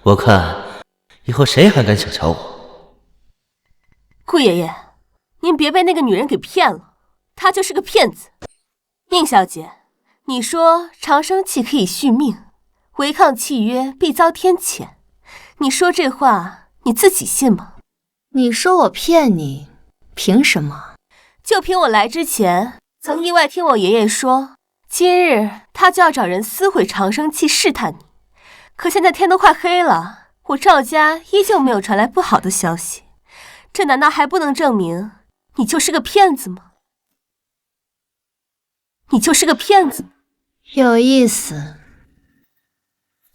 我看以后谁还敢小瞧我？
顾爷爷，您别被那个女人给骗了，她就是个骗子。宁小姐，你说长生契可以续命，违抗契约必遭天谴，你说这话你自己信吗？
你说我骗你，凭什么？
就凭我来之前曾意外听我爷爷说，今日他就要找人撕毁长生契试探你。可现在天都快黑了，我赵家依旧没有传来不好的消息，这难道还不能证明你就是个骗子吗？你就是个骗子。
有意思。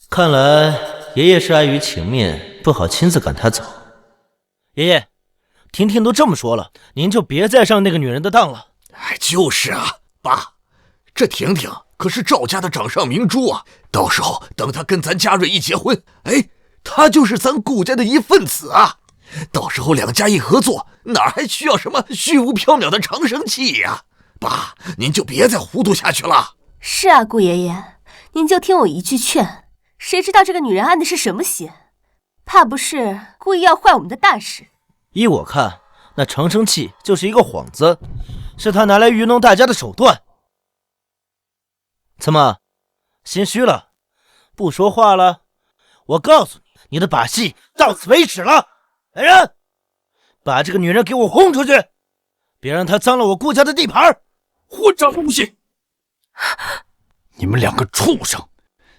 看来爷爷是碍于情面，不好亲自赶他走。爷爷，婷婷都这么说了，您就别再上那个女人的当了。
哎，就是啊，爸，这婷婷可是赵家的掌上明珠啊，到时候等她跟咱嘉瑞一结婚，哎，她就是咱顾家的一份子啊。到时候两家一合作，哪还需要什么虚无缥缈的长生契呀？爸，您就别再糊涂下去了。
是啊，顾爷爷，您就听我一句劝，谁知道这个女人安的是什么心？怕不是故意要坏我们的大事？
依我看，那长生契就是一个幌子，是他拿来愚弄大家的手段。怎么，心虚了？不说话了？我告诉你，你的把戏到此为止了。来人，把这个女人给我轰出去，别让她脏了我顾家的地盘。
混账东西！你们两个畜生，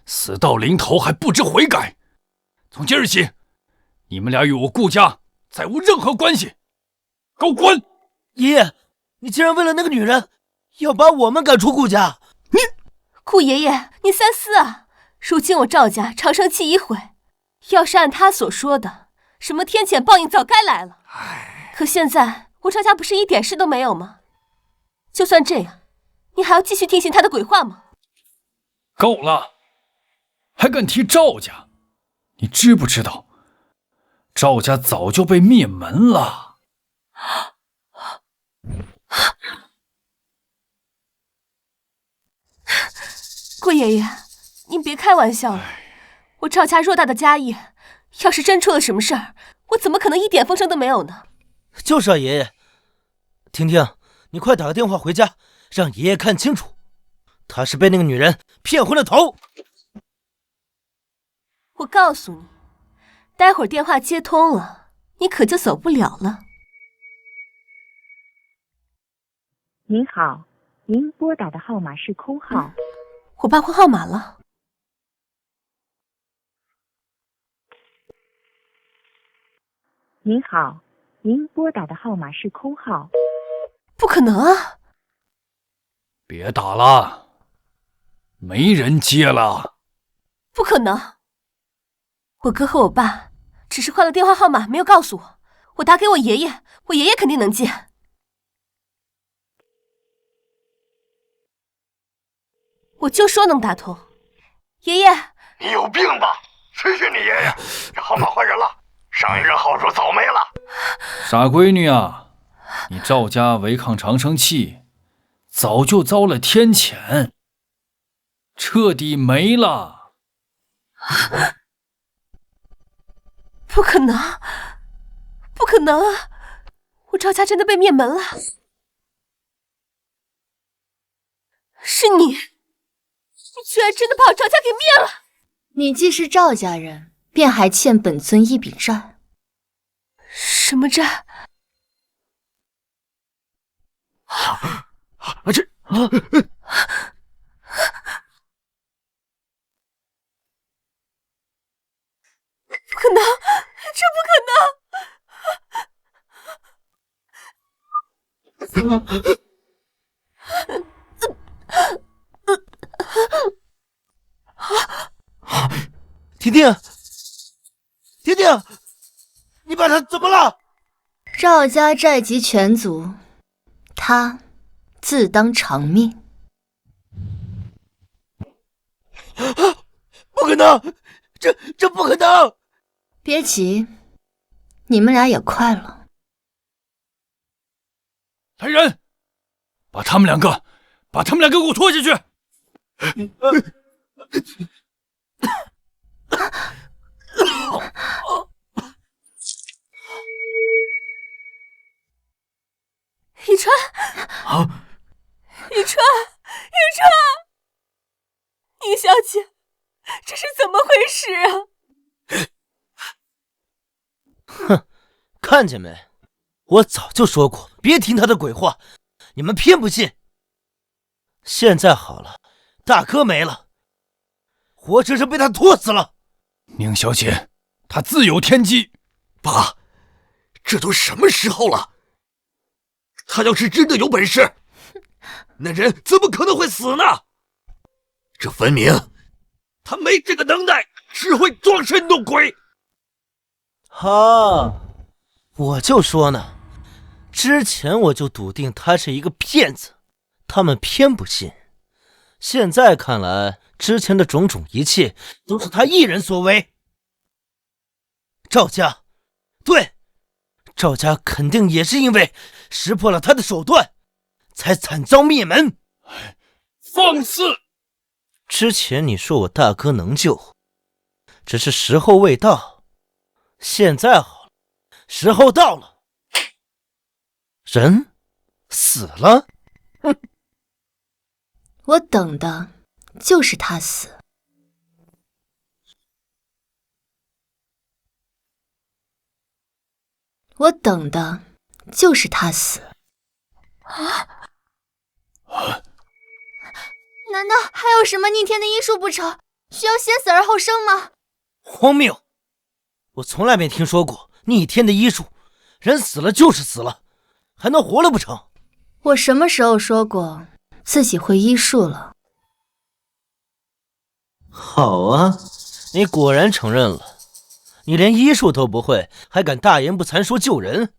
死到临头还不知悔改！从今日起，你们俩与我顾家再无任何关系，给我滚！
爷爷，你竟然为了那个女人，要把我们赶出顾家！
你，顾爷爷，你三思啊！如今我赵家长生契已毁，要是按他所说的，什么天谴报应早该来了。可现在我赵家不是一点事都没有吗？就算这样，你还要继续听信他的鬼话吗？
够了，还敢提赵家？你知不知道，赵家早就被灭门了。
顾爷爷，您别开玩笑了，我赵家偌大的家业，要是真出了什么事儿，我怎么可能一点风声都没有呢？
就是啊，爷爷。婷婷，你快打个电话回家，让爷爷看清楚，他是被那个女人骗昏了头。
我告诉你，待会儿电话接通了，你可就走不了了。
您好，您拨打的号码是空号。
我报错号码了。
您好，您拨打的号码是空号。
不可能啊！
别打了，没人接了。
不可能！我哥和我爸只是换了电话号码，没有告诉我。我打给我爷爷，我爷爷肯定能接。我就说能打通。爷爷，
你有病吧？谁是你爷爷？这号码换人了，上一任号主早没了。
傻闺女啊，你赵家违抗长生契，早就遭了天谴，彻底没了。
不可能，不可能啊！我赵家真的被灭门了。是你，你居然真的把我赵家给灭了！
你既是赵家人，便还欠本尊一笔债。
什么债？
这
不可能，这不可能！
婷婷，婷婷，你把他怎么了？
赵家债及全族，他自当偿命。
不可能，这不可能！
别急，你们俩也快了。
来人，把他们两个给我拖下去！
以川，以川，宁小姐，这是怎么回事啊？
哼，看见没？我早就说过，别听他的鬼话，你们偏不信。现在好了，大哥没了，活生生被他拖死了。
宁小姐，她自有天机。
爸，这都什么时候了？他要是真的有本事，那人怎么可能会死呢？这分明他没这个能耐，只会装神弄鬼。
哈，我就说呢，之前我就笃定他是一个骗子，他们偏不信。现在看来，之前的种种一切都是他一人所为。赵家，对，赵家肯定也是因为识破了他的手段，才惨遭灭门。
放肆！
之前你说我大哥能救，只是时候未到。现在好了，时候到了，人死了。哼，
我等的就是他死。我等的就是他死。难道还有什么逆天的医术不成？需要先死而后生吗？
荒谬！我从来没听说过逆天的医术，人死了就是死了，还能活了不成？
我什么时候说过自己会医术了？
好啊，
你果然承认了，你连医术都不会，还敢大言不惭说救人？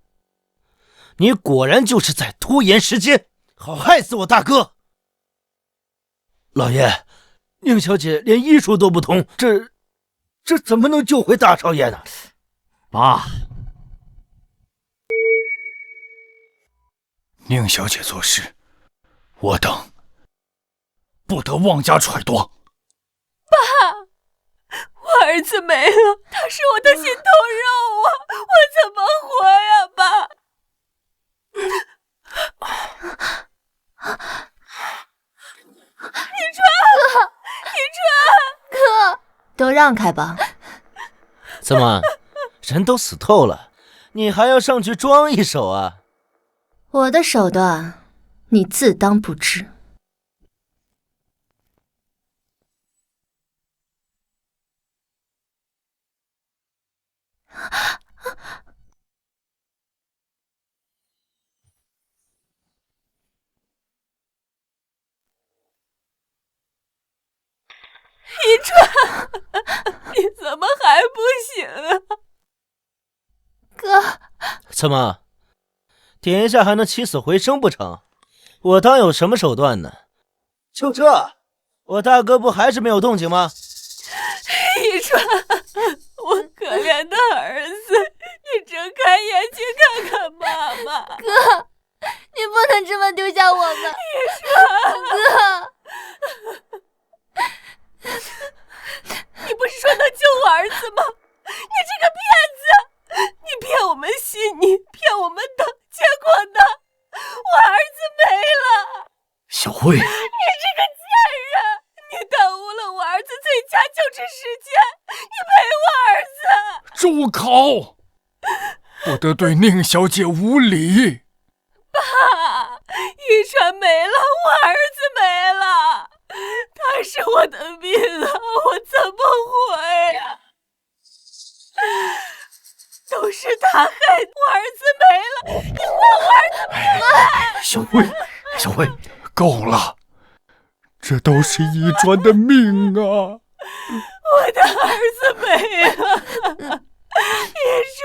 你果然就是在拖延时间，好害死我大哥！老爷，宁小姐连医术都不通，这怎么能救回大少爷呢？
爸，宁小姐做事，我等不得妄加揣度。
爸，我儿子没了，他是我的心头肉啊，我怎么活呀，爸？以川，
哥，都让开吧。
怎么，人都死透了，你还要上去装一手啊？
我的手段，你自当不知。
一川，你怎么还不醒啊？
哥，
怎么，点一下还能起死回生不成？我当有什么手段呢？就这，我大哥不还是没有动静吗？
遗传，我可怜的儿子，你睁开眼睛看看妈妈。
哥，你不能这么丢下我们。
遗传，
哥，
你不是说能救我儿子吗？你这个骗子！你骗我们信你，骗我们等，结果呢？我儿子没了。
小慧，
你这个贱人！你耽误了我儿子最佳救治时间，你赔我儿子！
住口！不得对宁小姐无礼。
爸，遗传没了，我儿子没了，他是我的命啊，我怎么活呀？都是他害的，我儿子没了，你把我儿子没了！
小慧，小慧，
够了，这都是遗传的命啊！
我的儿子没了，遗传，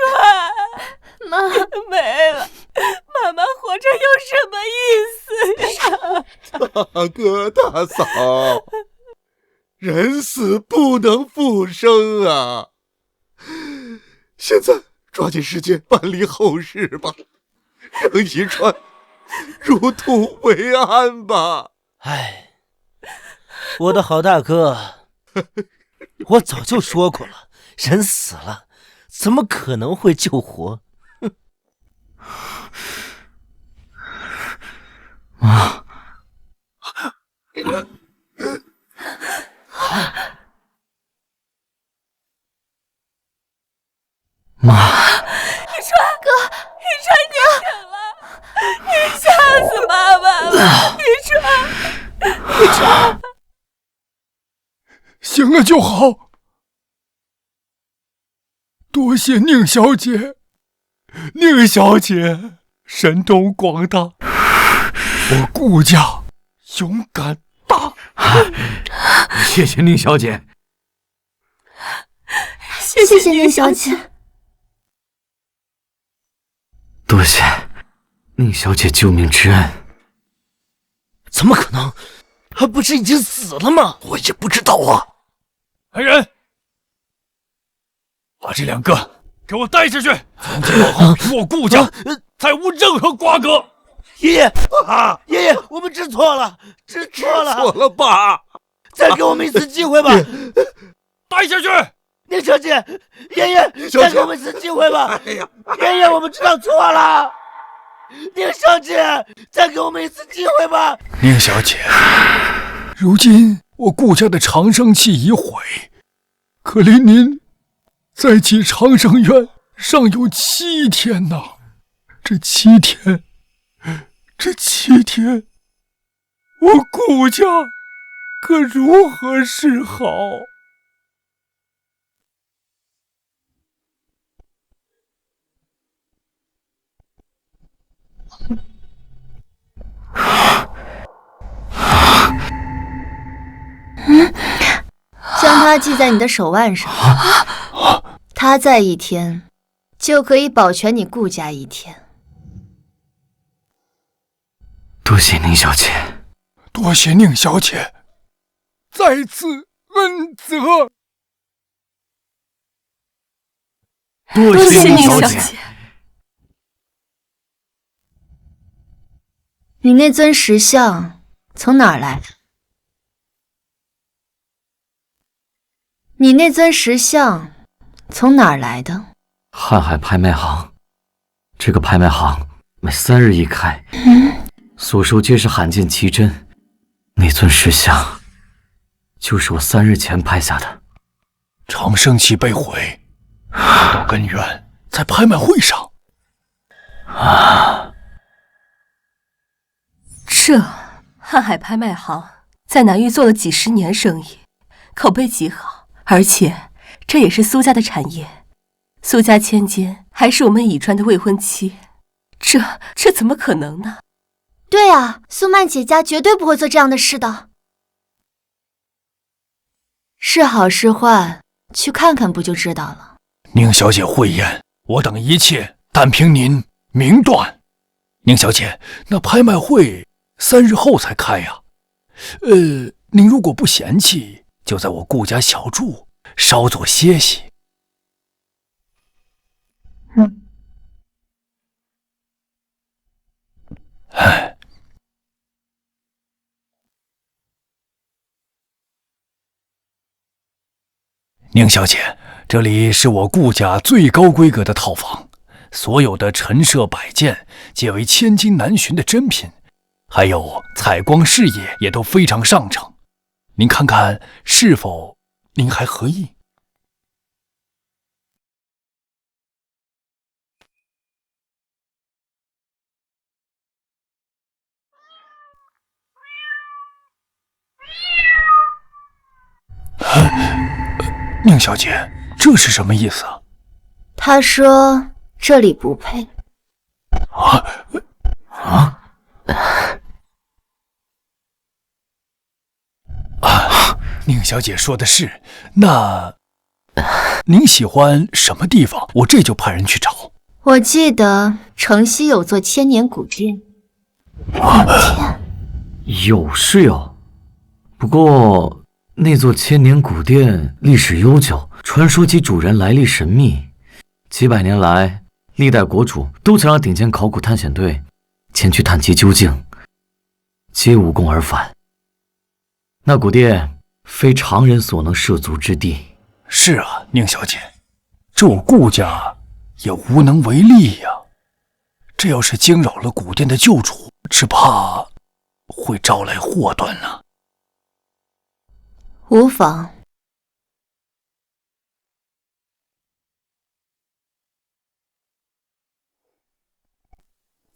妈
没了，妈妈活着有什么意思呀？
大哥大嫂，人死不能复生啊！现在抓紧时间办理后事吧，让遗传入土为安吧。
唉，我的好大哥，我早就说过了，人死了，怎么可能会救活？
妈，妈，
遗传哥，遗传你醒了，你吓死妈妈了，遗传，
醒了就好。多谢宁小姐，宁小姐神通广大，我顾家勇敢大。
谢谢宁小姐。
谢谢宁小姐。
多谢宁小姐救命之恩。
怎么可能？还不是已经死了吗？
我也不知道啊。
来人，把这两个给我带下去！从今往后与我顾家再无任何瓜葛。
爷爷，爷爷，我们知错了，知错了，
错了吧？
再给我们一次机会吧！
带下去！
宁小姐，爷爷，再给我们一次机会吧！
哎呀，
爷爷，我们知道错了。宁小姐，再给我们一次机会吧！
宁小姐，如今我顾家的长生期已毁，可离您再起长生院尚有7天呐。这7天，我顾家可如何是好？
将它系在你的手腕上，它在1天，就可以保全你顾家1天。
多谢宁小姐，
多谢宁小姐，再次恩泽。
多谢宁小
姐。
你那尊石像从哪儿来的？你那尊石像从哪儿来的？
瀚海拍卖行，这个拍卖行每3日一开，所售皆是罕见奇珍。那尊石像就是我3日前拍下的。
长生期被毁，找到根源在拍卖会上。
这瀚海拍卖行在南域做了几十年生意，口碑极好，而且这也是苏家的产业。苏家千金还是我们以川的未婚妻，这怎么可能呢？
对啊，苏曼姐家绝对不会做这样的事的。是好是坏，去看看不就知道了。
宁小姐慧眼，我等一切但凭您明断。宁小姐，那拍卖会3日后才开呀。您如果不嫌弃，就在我顾家小住，稍作歇息。唉，宁小姐，这里是我顾家最高规格的套房，所有的陈设摆件皆为千金难寻的珍品，还有采光视野也都非常上乘。您看看是否您还合意？宁小姐，这是什么意思啊？
他说这里不配。
宁小姐说的是，那您喜欢什么地方？我这就派人去找。
我记得城西有座千年古殿。
有是有，不过那座千年古殿历史悠久，传说其主人来历神秘。几百年来，历代国主都曾让顶尖考古探险队前去探其究竟，皆无功而返。那古殿非常人所能涉足之地。
是啊，宁小姐，这我顾家也无能为力呀。这要是惊扰了古殿的旧主，只怕会招来祸端呢。
无妨。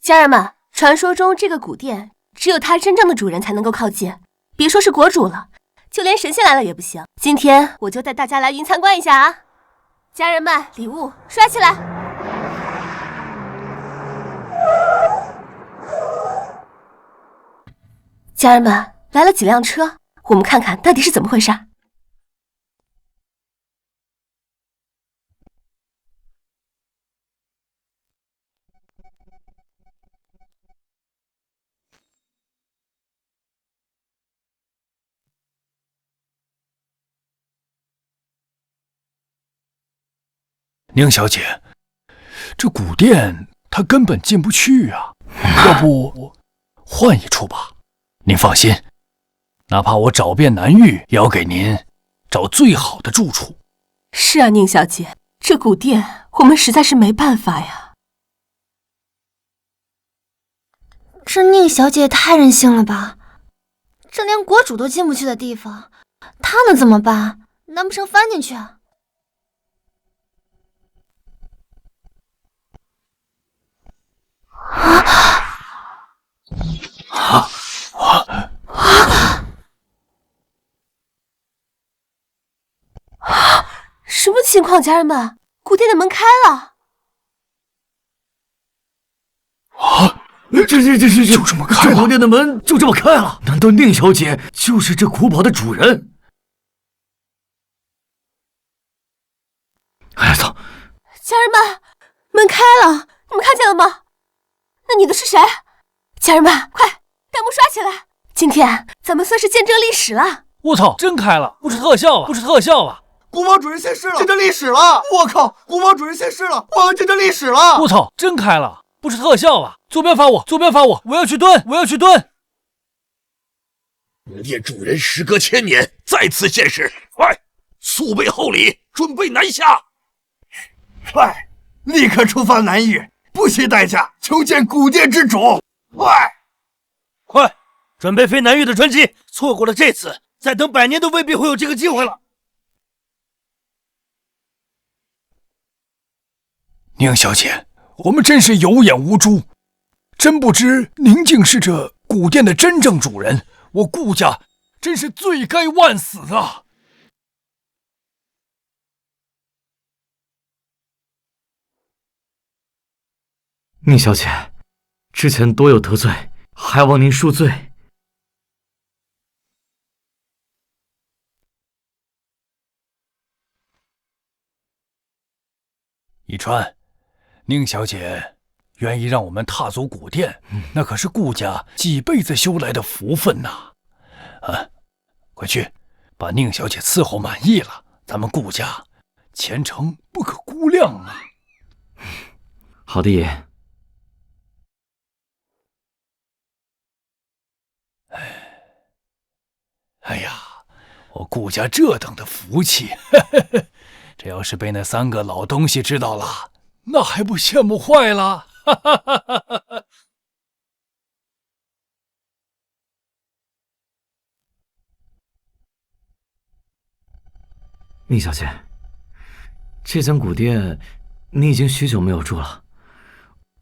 家人们，传说中这个古殿只有它真正的主人才能够靠近，别说是国主了，就连神仙来了也不行。今天我就带大家来云参观一下啊！家人们，礼物刷起来！家人们，来了几辆车，我们看看到底是怎么回事。
宁小姐，这古殿她根本进不去啊，要不换一处吧？您放心，哪怕我找遍南域，也要给您找最好的住处。
是啊，宁小姐，这古殿我们实在是没办法呀。
这宁小姐也太任性了吧！这连国主都进不去的地方，她能怎么办？难不成翻进去啊？
什么情况，家人们？古殿的门开了！
这
就这么开了？
这古殿的门就这么开了？难道宁小姐就是这古堡的主人？哎，走！
家人们，门开了，你们看见了吗？那女的是谁？家人们，快弹幕刷起来！今天咱们算是见证历史了。
我操，真开了！不是特效吧？不是特效吧？
古堡主人现世了，见证历史了！我靠，古堡主人现世了，我们见证历史了！
我操，真开了！不是特效吧？左边发我，左边发我，我要去蹲，我要去蹲！
古殿主人时隔千年再次现世，快，速备厚礼，准备南下！
快，立刻出发南域，不惜代价求见古殿之主！
快，准备飞南域的专机，错过了这次，再等100年都未必会有这个机会了。
宁小姐，我们真是有眼无珠，真不知您竟是这古殿的真正主人，我顾家真是罪该万死啊！
宁小姐，之前多有得罪，还望您恕罪。
以川，宁小姐愿意让我们踏足古殿，那可是顾家几辈子修来的福分呐！快去，把宁小姐伺候满意了，咱们顾家前程不可估量啊！
好的，爷。
哎呀，我顾家这等的福气，这要是被那3个老东西知道了，那还不羡慕坏了？
宁小姐，这间古店你已经许久没有住了，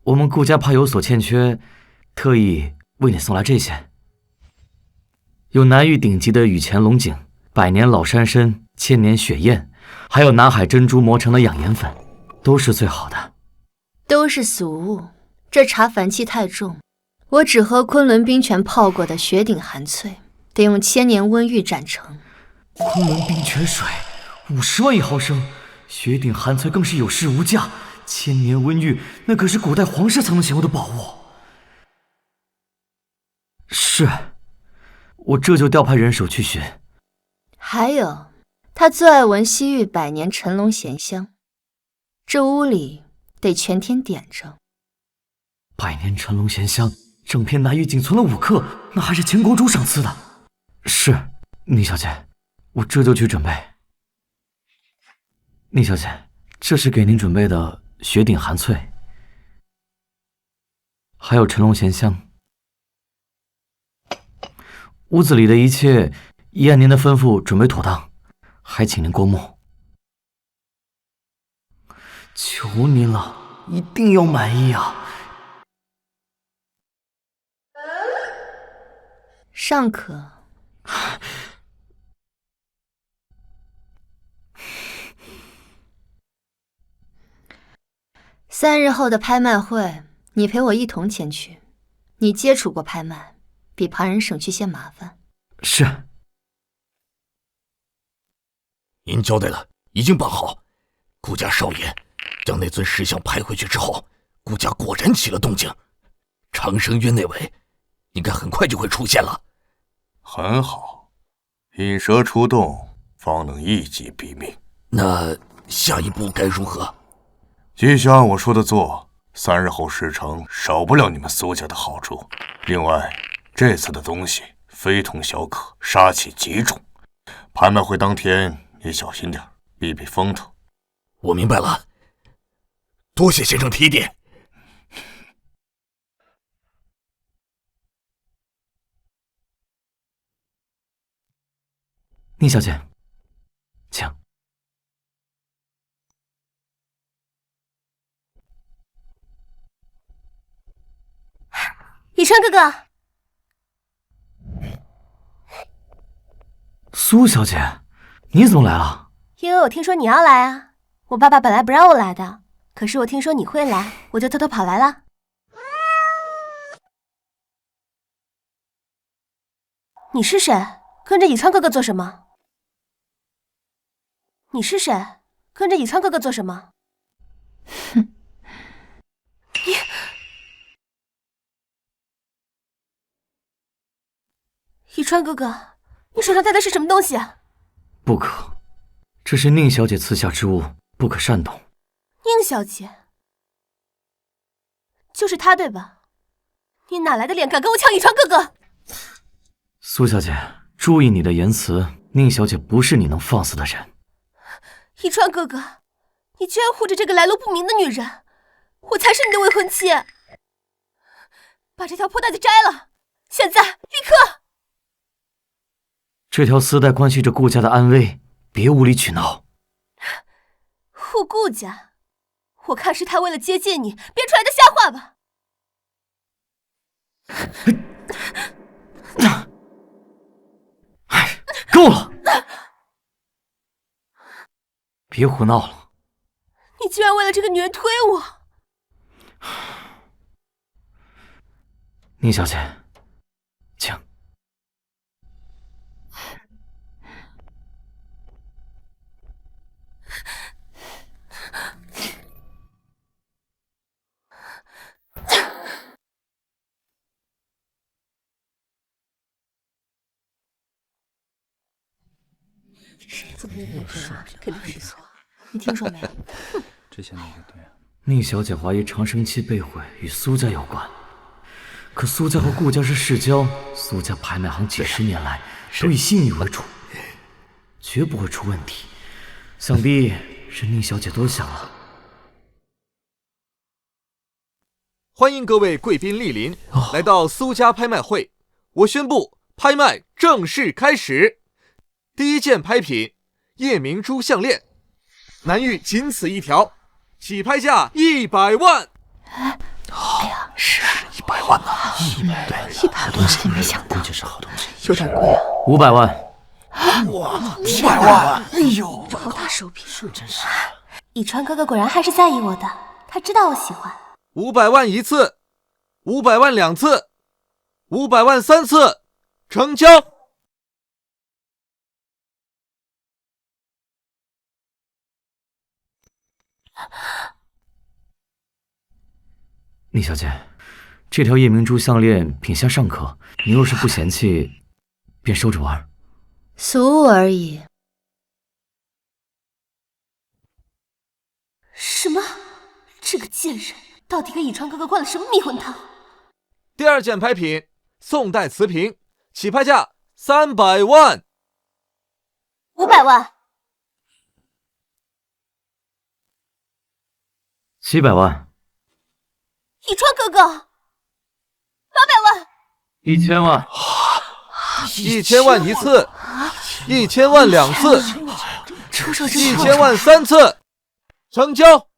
我们顾家怕有所欠缺，特意为你送来这些。有南域顶级的雨前龙井、百年老山参、千年雪燕，还有南海珍珠磨成的养颜粉，都是最好的。
都是俗物，这茶烦气太重，我只喝昆仑冰泉泡过的雪顶寒萃，得用千年温玉斩成。
昆仑冰泉水50万1毫升，雪顶寒萃更是有市无价，千年温玉那可是古代皇室才能享有的宝物。是，我这就调派人手去寻。
还有，他最爱闻西域百年陈龙涎香，这屋里得全天点着。
百年陈龙涎香，整片南域仅存了5克，那还是前国主赏赐的。是，宁小姐，我这就去准备。宁小姐，这是给您准备的雪顶寒萃，还有陈龙涎香。屋子里的一切已按您的吩咐准备妥当，还请您过目。求您了，一定要满意啊！
尚可。3日后的拍卖会，你陪我一同前去。你接触过拍卖，比旁人省去些麻烦。
是。
您交代的已经办好，顾家少爷将那尊石像拍回去之后，顾家果然起了动静，长生渊内卫应该很快就会出现了。
很好，引蛇出洞，方能一击毙命。
那下一步该如何？
继续按我说的做，3日后事成，少不了你们苏家的好处。另外，这次的东西非同小可，杀气极重，拍卖会当天也小心点，避避风头。
我明白了，多谢先生提点。
宁小姐，请。
以琛哥哥，
苏小姐，你怎么来了？
因为我听说你要来啊。我爸爸本来不让我来的，可是我听说你会来，我就偷偷跑来了。你是谁？跟着以琛哥哥做什么？你是谁？跟着以琛哥哥做什么？
哼！
以琛哥哥，你手上戴的是什么东西啊？
不可，这是宁小姐赐下之物，不可擅动。
宁小姐，就是她对吧？你哪来的脸敢跟我抢以琛哥哥？
苏小姐，注意你的言辞，宁小姐不是你能放肆的人。
以琛哥哥，你居然护着这个来路不明的女人，我才是你的未婚妻。把这条破带子摘了，现在立刻！
这条丝带关系着顾家的安危，别无理取闹。
护顾家，我看是他为了接近你编出来的瞎话吧。
够了！别胡闹了！
你居然为了这个女人推我！
宁小姐，请。
怎么回事？肯定是错，你听说没？
之前那个对啊。
宁小姐怀疑长生期被毁与苏家有关，可苏家和顾家是世交，苏家拍卖行几十年来都以信誉为主，绝不会出问题。想必是宁小姐多想了。
欢迎各位贵宾莅临，来到苏家拍卖会。我宣布，拍卖正式开始。第一件拍品，夜明珠项链，难玉仅此一条，起拍价100万。
哎呀，是
100万呢
，100万，真没想到，
估计是好东西，
有点贵啊。
500万。
哇，500万！哎呦，
好大手笔，
是真是。
以川哥哥果然还是在意我的，他知道我喜欢。
500万一次，500万2次，500万3次，成交。
宁小姐，这条夜明珠项链品相尚可，你若是不嫌弃，便收着玩。
俗物而已。什么？这个贱人到底给以川哥哥灌了什么迷魂汤？
第二件拍品，宋代瓷瓶，起拍价300万。
500万。
700万。
以川哥哥，800万。
1000万。
1000万一次，1000万2次，1000万3次，成交。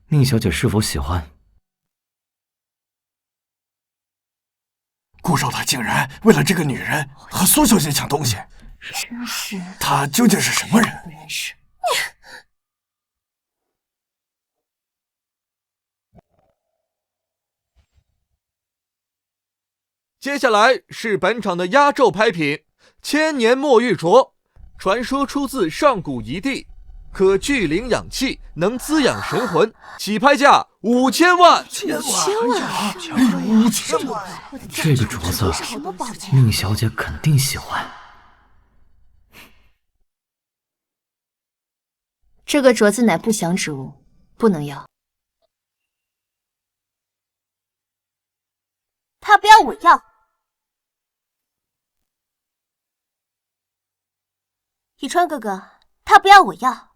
宁小姐是否喜欢？
顾少他竟然为了这个女人和苏小姐抢东西，
真是。
他究竟是什么人？
接下来是本场的压轴拍品，千年墨玉镯，传说出自上古遗地，可聚灵养气，能滋养神魂，起拍价5000万。
5000万
！5000万！
这个镯子，宁小姐肯定喜欢。
这个镯子乃不祥之物，不能要。他不要，我要。以川哥哥，他不要，我要。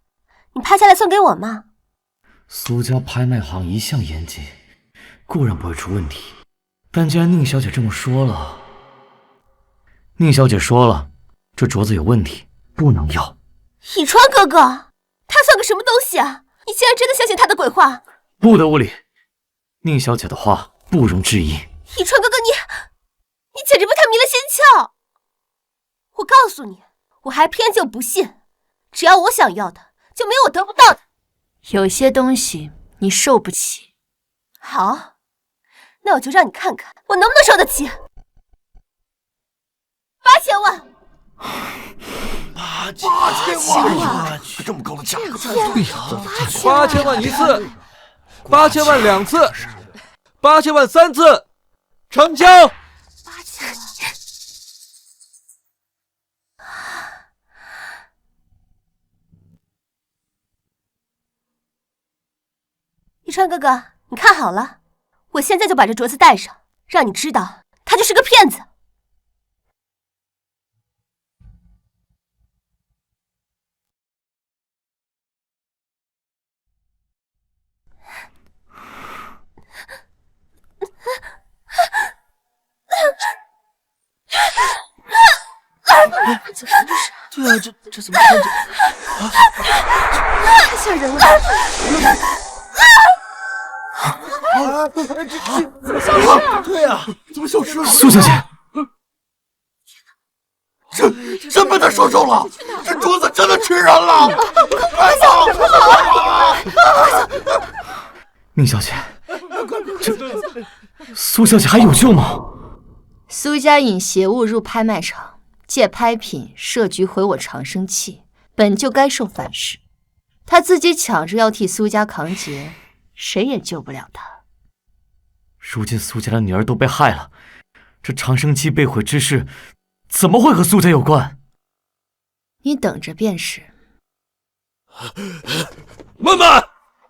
你拍下来送给我吗？
苏家拍卖行一向严谨，固然不会出问题，但既然宁小姐这么说了，宁小姐说了，这镯子有问题，不能要。
以川哥哥，他算个什么东西啊？你竟然真的相信他的鬼话？
不得无礼，宁小姐的话不容置疑。
以川哥哥，你简直被他迷了心窍！我告诉你，我还偏就不信，只要我想要的，就没有我得不到的。有些东西你受不起。好，那我就让你看看我能不能受得起。8000万
！8000万！这么高的价格
！8000万一次，8000万2次，8000万3次，成交。
8000万！一川哥哥，你看好了，我现在就把这镯子戴上，让你知道他就是个骗子。怎么回事？
对啊，这怎么看着？
太吓人了！
怎么消失？对啊，
怎么消失了？
苏小姐，
真被他说中了！这镯子真的吃人了！快走！
宁小姐，这苏小姐还有救吗？
苏家引邪物入拍卖场，借拍品设局毁我长生气，本就该受反噬。他自己抢着要替苏家扛劫，谁也救不了他。
如今苏家的女儿都被害了，这长生期被毁之事，怎么会和苏家有关？
你等着便是。
妈妈，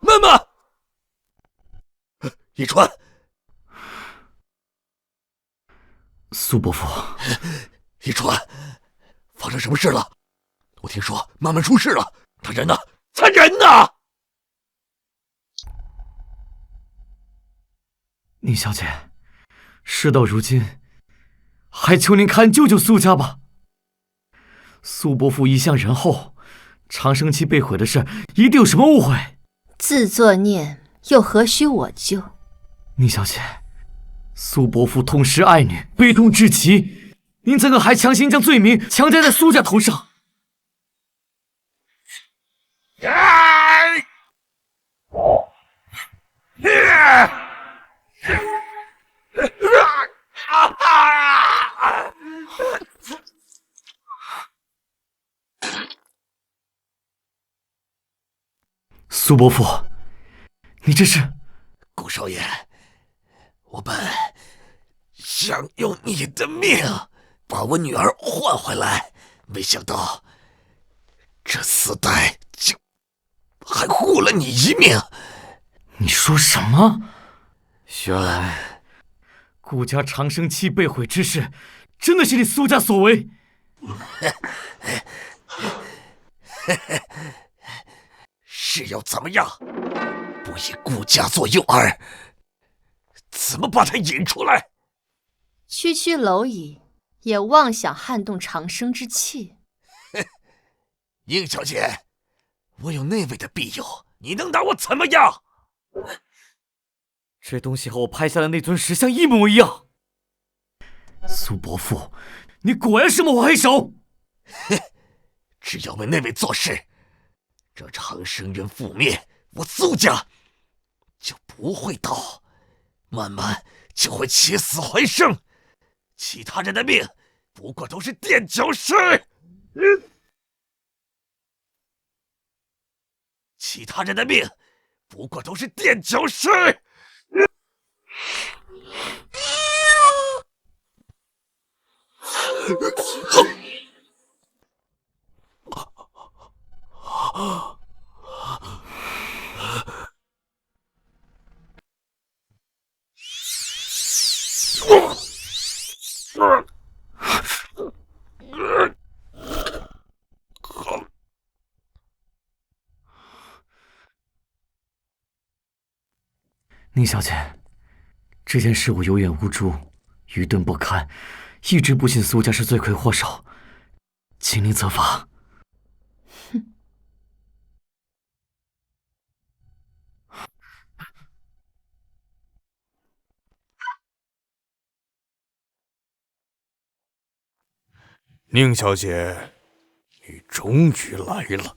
妈妈，一川，
苏伯父，
一川，发生什么事了？我听说妈妈出事了，他人呢？他人呢？
宁小姐，事到如今，还求您看救救苏家吧。苏伯父一向仁厚，长生期被毁的事，一定有什么误会。
自作孽，又何须我救？
宁小姐，苏伯父痛失爱女，悲痛至极，您怎可还强行将罪名强加在苏家头上？苏伯父，你这是？
顾少爷，我本想用你的命把我女儿换回来，没想到这死歹竟还护了你一命。
你说什么？原来顾家长生期被毁之事，真的是你苏家所为。
是要怎么样？不以顾家做诱饵，怎么把他引出来？
区区蝼蚁，也妄想撼动长生之气。
宁小姐，我有那位的庇佑，你能拿我怎么样？
这东西和我拍下的那尊石像一模一样。苏伯父，你果然是幕后黑手。
只要为那位做事，这长生园覆灭，我苏家就不会倒，慢慢就会起死回生。其他人的命不过都是垫脚石。其他人的命不过都是垫脚石。
宁小姐，这件事我有眼无珠，愚钝不堪，一直不信苏家是罪魁祸首，请您责罚。
哼！
宁小姐，你终于来了。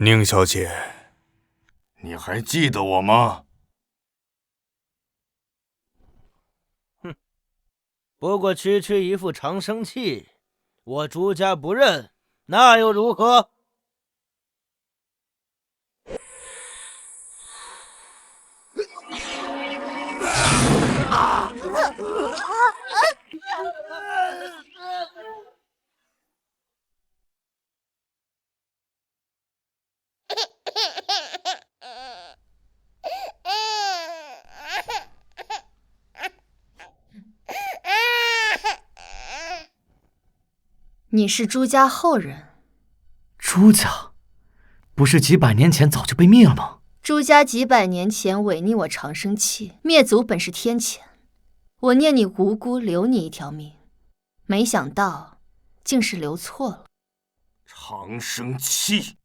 宁小姐，你还记得我吗？
哼，不过区区一副长生器，我朱家不认，那又如何？
你是朱家后人？
朱家，不是几百年前早就被灭了吗？
朱家几百年前违逆我长生契，灭族本是天谴。我念你无辜，留你一条命，没想到竟是留错了。
长生契，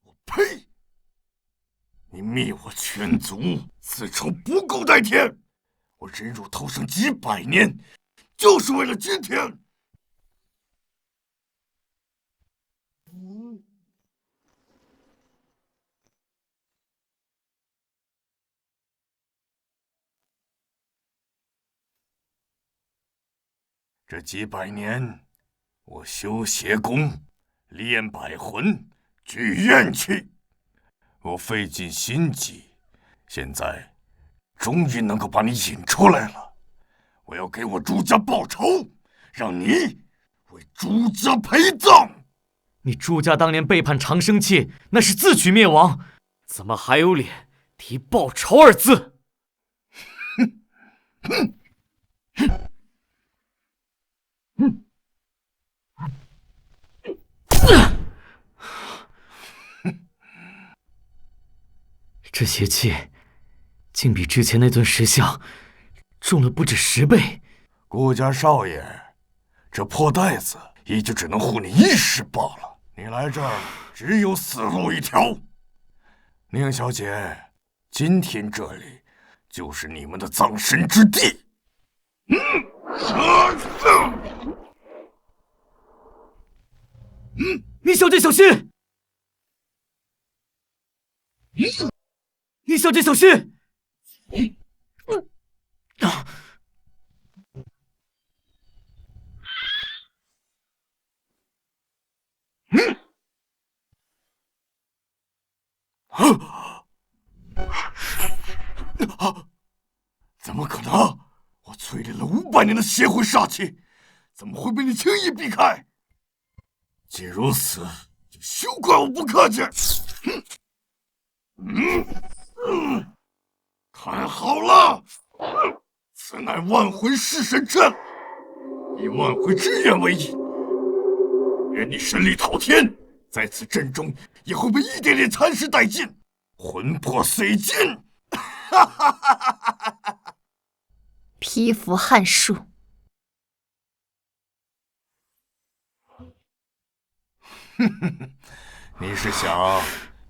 我呸！你灭我全族，此仇不共戴天。我忍辱偷生几百年，就是为了今天。这几百年，我修邪功，练百魂，聚怨气，我费尽心机，现在终于能够把你引出来了。我要给我朱家报仇，让你为朱家陪葬。
你朱家当年背叛长生契，那是自取灭亡，怎么还有脸提报仇二字？这邪气竟比之前那尊石像重了不止10倍。
顾家少爷，这破袋子也就只能护你一时罢了。你来这儿只有死路一条。宁小姐，今天这里就是你们的葬身之地。
宁小姐小心！宁小姐小心！
怎么可能？我淬炼了500年的邪魂煞气，怎么会被你轻易避开？既如此，就休怪我不客气。看好了，此乃万魂噬神阵，以万魂之元为引，愿你神力滔天，在此阵中也会被一点点蚕食殆尽，魂魄碎尽。
披符撼术。
你是想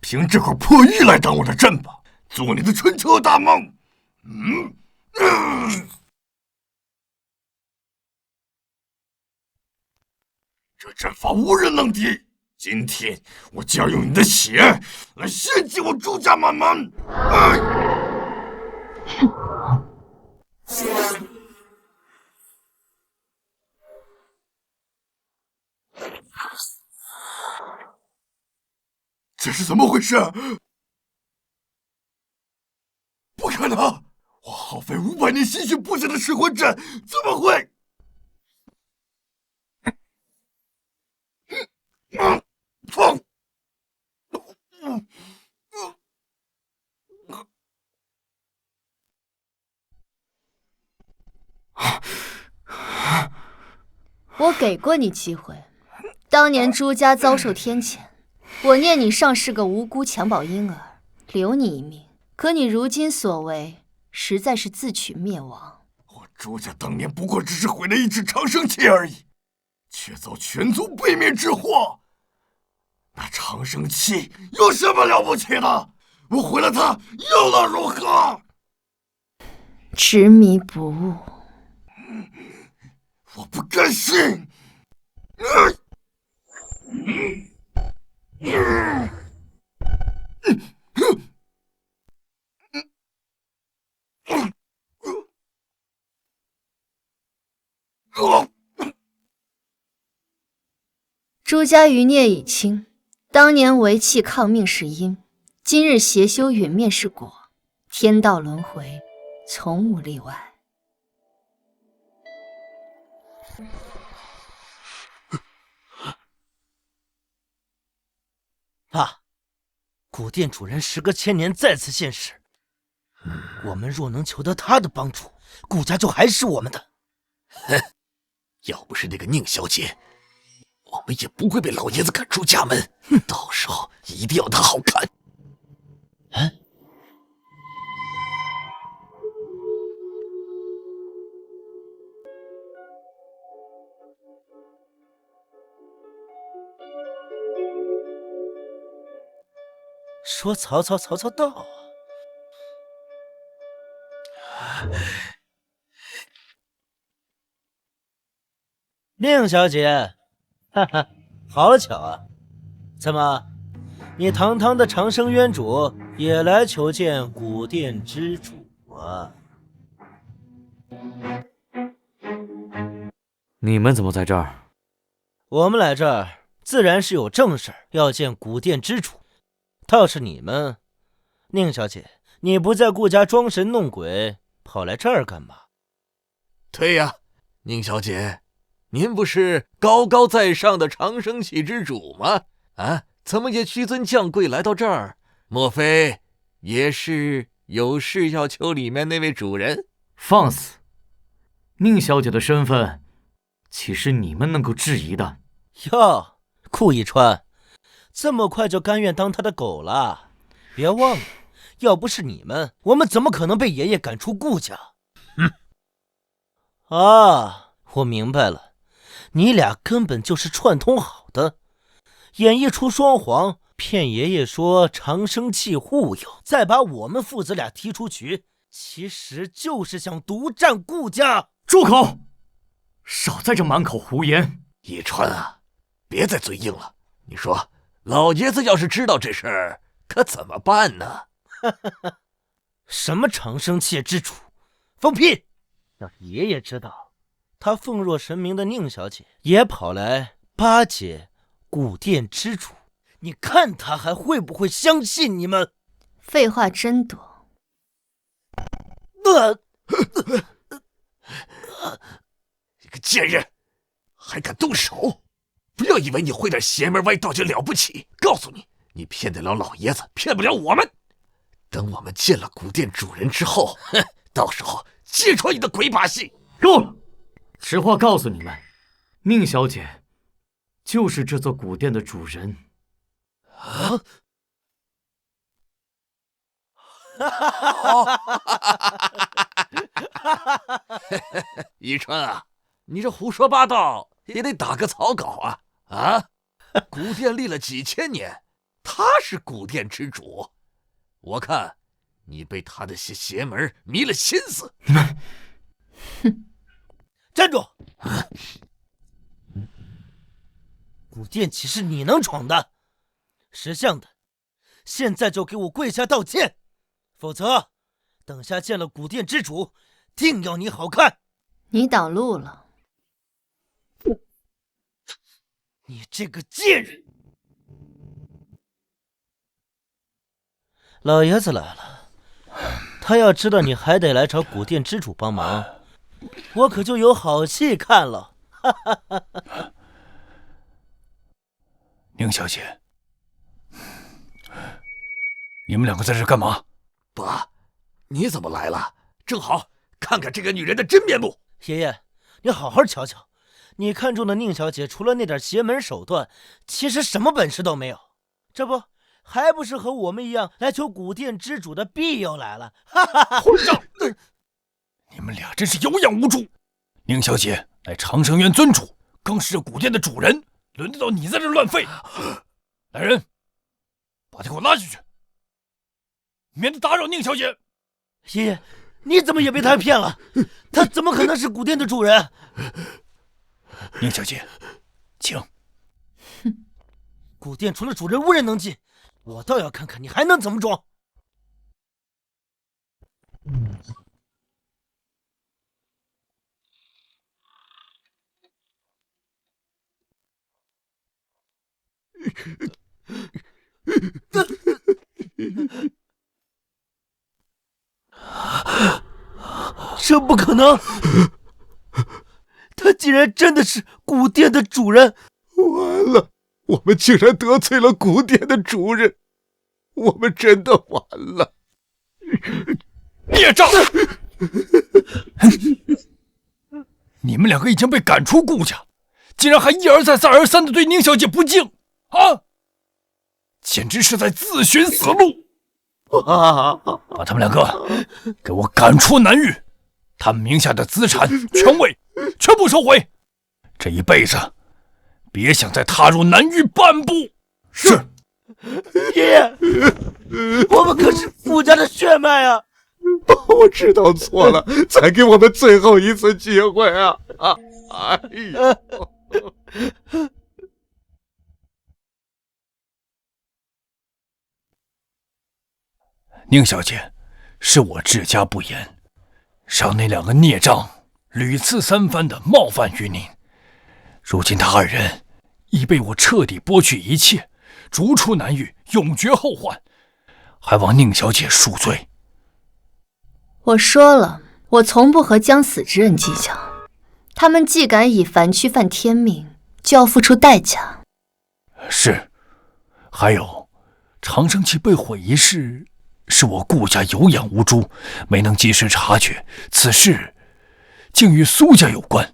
凭这块破玉来当我的阵吧？做你的春秋大梦？这阵法无人能敌，今天我就要用你的血来献祭我朱家满门！这是怎么回事？不可能！我耗费500年心血布下的噬魂阵，怎么会？
我给过你机会，当年朱家遭受天谴，我念你尚是个无辜襁褓婴儿，留你一命。可你如今所为，实在是自取灭亡。
我朱家当年不过只是毁了一纸长生契而已，却遭全族被灭之祸。那长生契有什么了不起的？我毁了它又能如何？
执迷不悟。
我不甘心！
朱家余孽已清，当年为气抗命是因，今日邪修陨灭是果，天道轮回，从无例外。
爸，古殿主人时隔千年再次现世，我们若能求得他的帮助，顾家就还是我们的。
哼，要不是那个宁小姐，我们也不会被老爷子赶出家门。到时候一定要他好看。
说曹操，曹操到啊！宁小姐，哈哈，好巧啊！怎么，你堂堂的长生渊主也来求见古殿之主啊？
你们怎么在这儿？
我们来这儿自然是有正事儿，要见古殿之主。倒是你们，宁小姐，你不在顾家装神弄鬼，跑来这儿干嘛？
对呀，宁小姐，您不是高高在上的长生气之主吗？啊，怎么也屈尊降贵来到这儿？莫非也是有事要求里面那位主人？
放肆！宁小姐的身份，岂是你们能够质疑的？
哟，顾一川，这么快就甘愿当他的狗了？别忘了，要不是你们，我们怎么可能被爷爷赶出顾家？啊，我明白了，你俩根本就是串通好的，演一出双簧，骗爷爷说长生气护佑，再把我们父子俩踢出局，其实就是想独占顾家。
住口！少在这满口胡言！
一川啊，别再嘴硬了。你说，老爷子要是知道这事儿，可怎么办呢？
什么长生气之主，放屁！要是爷爷知道，他奉若神明的宁小姐也跑来巴结古殿之主，你看他还会不会相信你们？
废话真多。
你个贱人，还敢动手！不要以为你会点邪门歪道就了不起，告诉你，你骗得了老爷子，骗不了我们。等我们见了古殿主人之后，到时候揭穿你的鬼把戏。
够了！实话告诉你们，宁小姐就是这座古殿的主人。
啊！一川啊，你这胡说八道也得打个草稿啊！啊，古殿立了几千年，他是古殿之主，我看你被他的邪门迷了心思。
你们，
哼！站住！古殿岂是你能闯的？识相的，现在就给我跪下道歉，否则等下见了古殿之主，定要你好看。
你挡路了。
你这个贱人！老爷子来了，他要知道你还得来找古殿之主帮忙，我可就有好戏看了。
宁小姐，你们两个在这干嘛？
爸，你怎么来了？正好看看这个女人的真面目。
爷爷，你好好瞧瞧，你看中的宁小姐除了那点邪门手段，其实什么本事都没有。这不还不是和我们一样来求古殿之主的庇佑来了？
混账！你们俩真是有眼无珠。宁小姐乃长生院尊主，更是这古殿的主人，轮得到你在这乱吠？来人，把他给我拉进去，免得打扰宁小姐。
爷爷，你怎么也被他骗了？他怎么可能是古殿的主人？
宁小姐，请。
哼，古殿除了主人无人能进，我倒要看看你还能怎么装。这不可能！他竟然真的是古殿的主人！
完了，我们竟然得罪了古殿的主人，我们真的完了！
孽障！你们两个已经被赶出顾家，竟然还一而再再而三的对宁小姐不敬啊！简直是在自寻死路！把他们两个给我赶出南域，他们名下的资产、权位全部收回，这一辈子别想再踏入南域半步。
是，
爷爷，我们可是傅家的血脉啊！
我知道错了，再给我们最后一次机会啊！哎呀！
宁小姐，是我治家不严，让那两个孽障屡次三番的冒犯于您，如今他二人已被我彻底剥去一切，逐出南域，永绝后患，还望宁小姐恕罪。
我说了，我从不和将死之人计较。他们既敢以凡躯犯天命，就要付出代价。
是，还有长生器被毁一事，是我顾家有眼无珠，没能及时察觉，此事竟与苏家有关。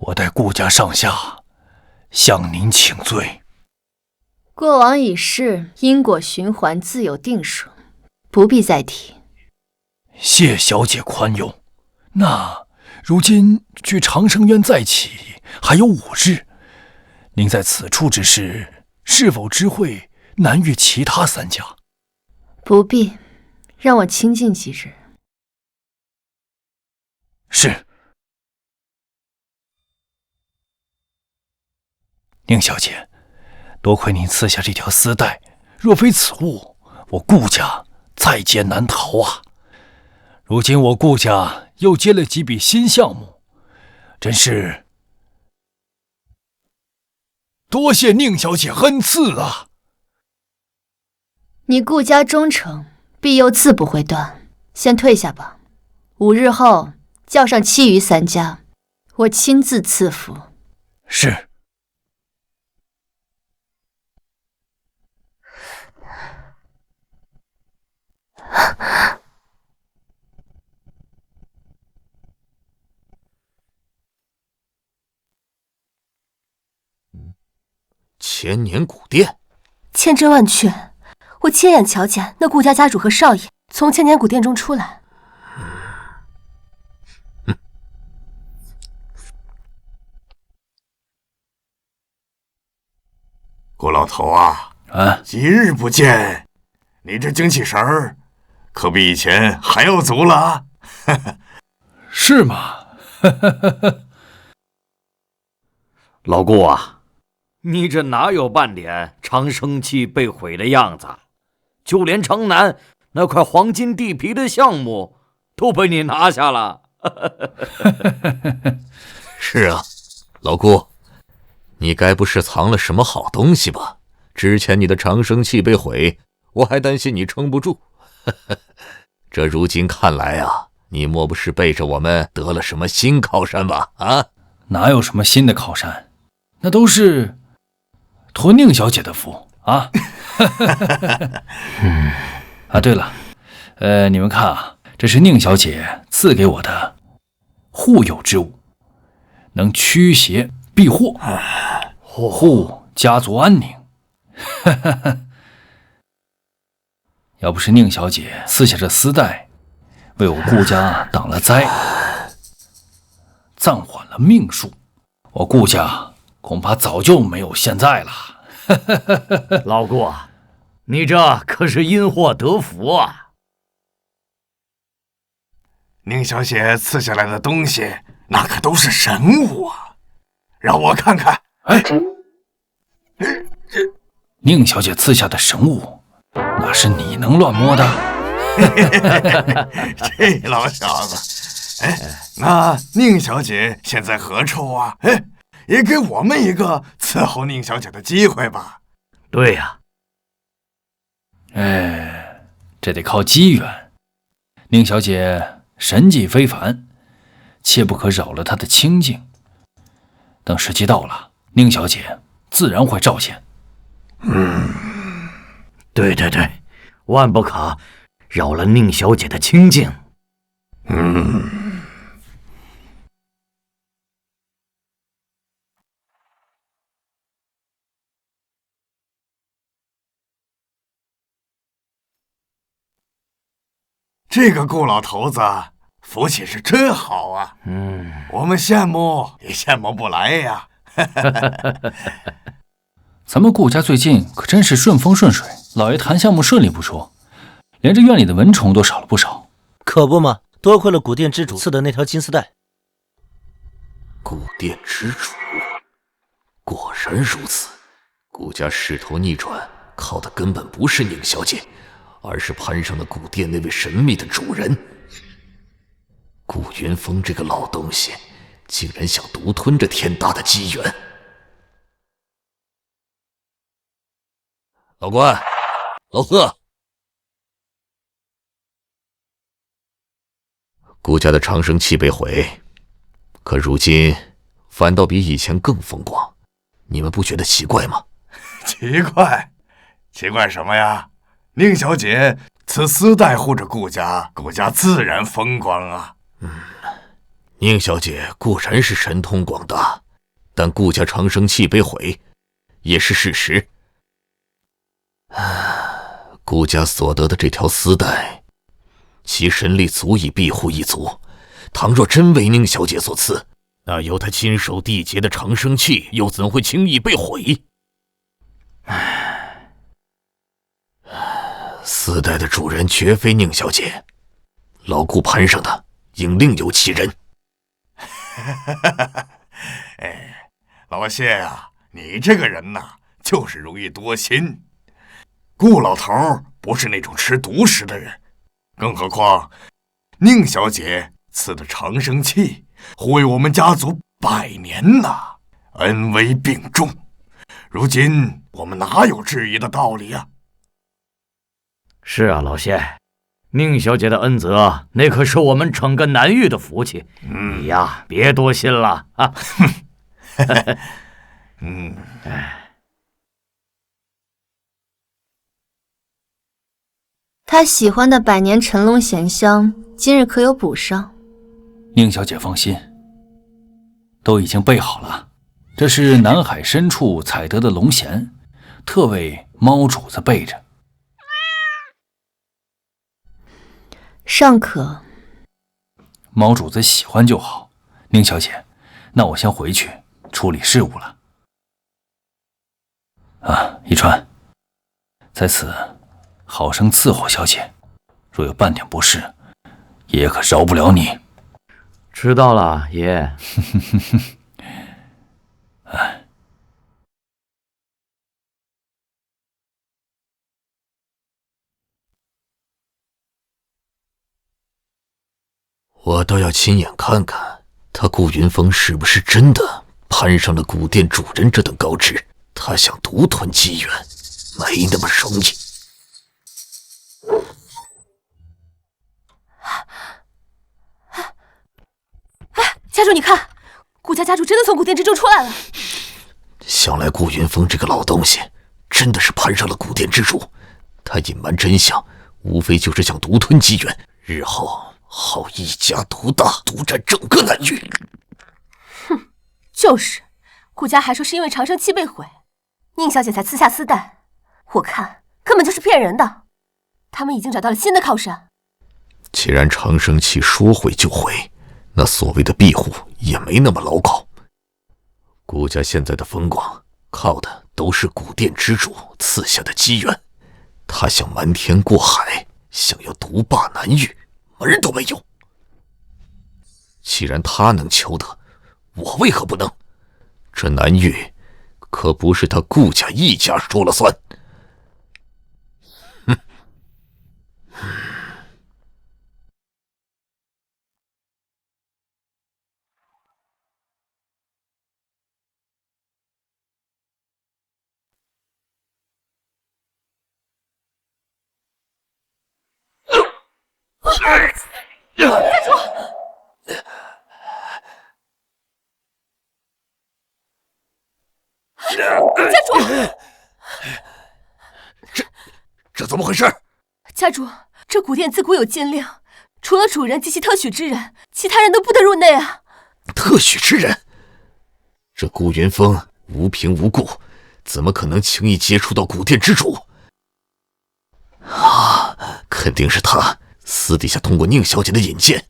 我代顾家上下向您请罪。
过往已逝，因果循环自有定数，不必再提。
谢小姐宽容。那如今距长生渊再起还有5日，您在此处之时，是否知会南域其他3家？
不必，让我清静几日。
是。宁小姐，多亏您赐下这条丝带，若非此物，我顾家在劫难逃啊！如今我顾家又接了几笔新项目，真是多谢宁小姐恩赐啊！
你顾家忠诚，庇佑自不会断。先退下吧，5日后叫上其余3家，我亲自赐福。
是。
千年古殿，
千真万确，我亲眼瞧见那顾家家主和少爷从千年古殿中出来。
顾老头啊，几日不见，你这精气神儿可比以前还要足了啊！
是吗？
老顾啊，你这哪有半点长生器被毁的样子？就连城南那块黄金地皮的项目都被你拿下了。
是啊，老顾，你该不是藏了什么好东西吧？之前你的长生器被毁，我还担心你撑不住。这如今看来啊，你莫不是背着我们得了什么新靠山吧？啊，
哪有什么新的靠山，那都是托宁小姐的福啊！啊，对了，你们看啊，这是宁小姐赐给我的护佑之物，能驱邪避祸，护家族安宁。要不是宁小姐撕下这丝带，为我顾家挡了灾，暂缓了命数，我顾家恐怕早就没有现在了。
老顾，你这可是因祸得福啊！
宁小姐赐下来的东西，那可都是神物啊！让我看看。
哎，宁小姐赐下的神物，哪是你能乱摸的？
这老小子，哎，那宁小姐现在何处啊？哎，也给我们一个伺候宁小姐的机会吧。
对呀。
哎，这得靠机缘。宁小姐神迹非凡，切不可扰了她的清静。等时机到了，宁小姐自然会照现。
对对对，万不可扰了宁小姐的清静。
这个顾老头子福气是真好啊！我们羡慕也羡慕不来呀。
咱们顾家最近可真是顺风顺水，老爷谈项目顺利不说，连这院里的蚊虫都少了不少。
可不嘛，多亏了古殿之主赐的那条金丝带。
古殿之主，果然如此。顾家势头逆转，靠的根本不是宁小姐，而是攀上了古殿那位神秘的主人。顾云峰这个老东西，竟然想独吞这天大的机缘。老关，老贺，顾家的长生器被毁，可如今反倒比以前更风光，你们不觉得奇怪吗？
奇怪？奇怪什么呀？宁小姐此丝带护着顾家，顾家自然风光啊。
宁小姐固然是神通广大，但顾家长生器被毁也是事实。顾家所得的这条丝带，其神力足以庇护一族。倘若真为宁小姐所赐，那由她亲手缔结的长生器又怎会轻易被毁？丝带的主人绝非宁小姐，老顾攀上的应另有其人。
哎，老谢啊，你这个人呐，就是容易多心。顾老头不是那种吃独食的人，更何况宁小姐赐的长生器护卫我们家族100年呐，恩威并重。如今我们哪有质疑的道理啊？
是啊，老谢，宁小姐的恩泽，那可是我们整个南域的福气。你呀，别多心了啊。
他喜欢的百年陈龙咸香，今日可有补上？
宁小姐放心，都已经备好了。这是南海深处采得的龙涎，特为猫主子备着。
尚可。
猫主子喜欢就好。宁小姐，那我先回去处理事务了。一川，在此好生伺候小姐，若有半点不适，爷爷可饶不了你。
知道了，爷。
我倒要亲眼看看，他顾云峰是不是真的攀上了古殿主人这等高职。他想独吞机缘，没那么容易。
家主，你看，顾家家主真的从古殿之中出来了。
想来顾云峰这个老东西真的是攀上了古殿之主，他隐瞒真相，无非就是想独吞机缘，日后好一家独大，独占整个南域。
哼，就是，顾家还说是因为长生器被毁，宁小姐才赐下丝带，我看根本就是骗人的。他们已经找到了新的靠山。
既然长生器说毁就毁，那所谓的庇护也没那么牢靠。顾家现在的风光，靠的都是古殿之主赐下的机缘。他想瞒天过海，想要独霸南域，门都没有。既然他能求得，我为何不能？这南域可不是他顾家一家说了算。
家主，
这怎么回事？
家主，这古殿自古有禁令，除了主人及其特许之人，其他人都不得入内啊。
特许之人？这顾云峰无凭无故，怎么可能轻易接触到古殿之主？肯定是他私底下通过宁小姐的引荐，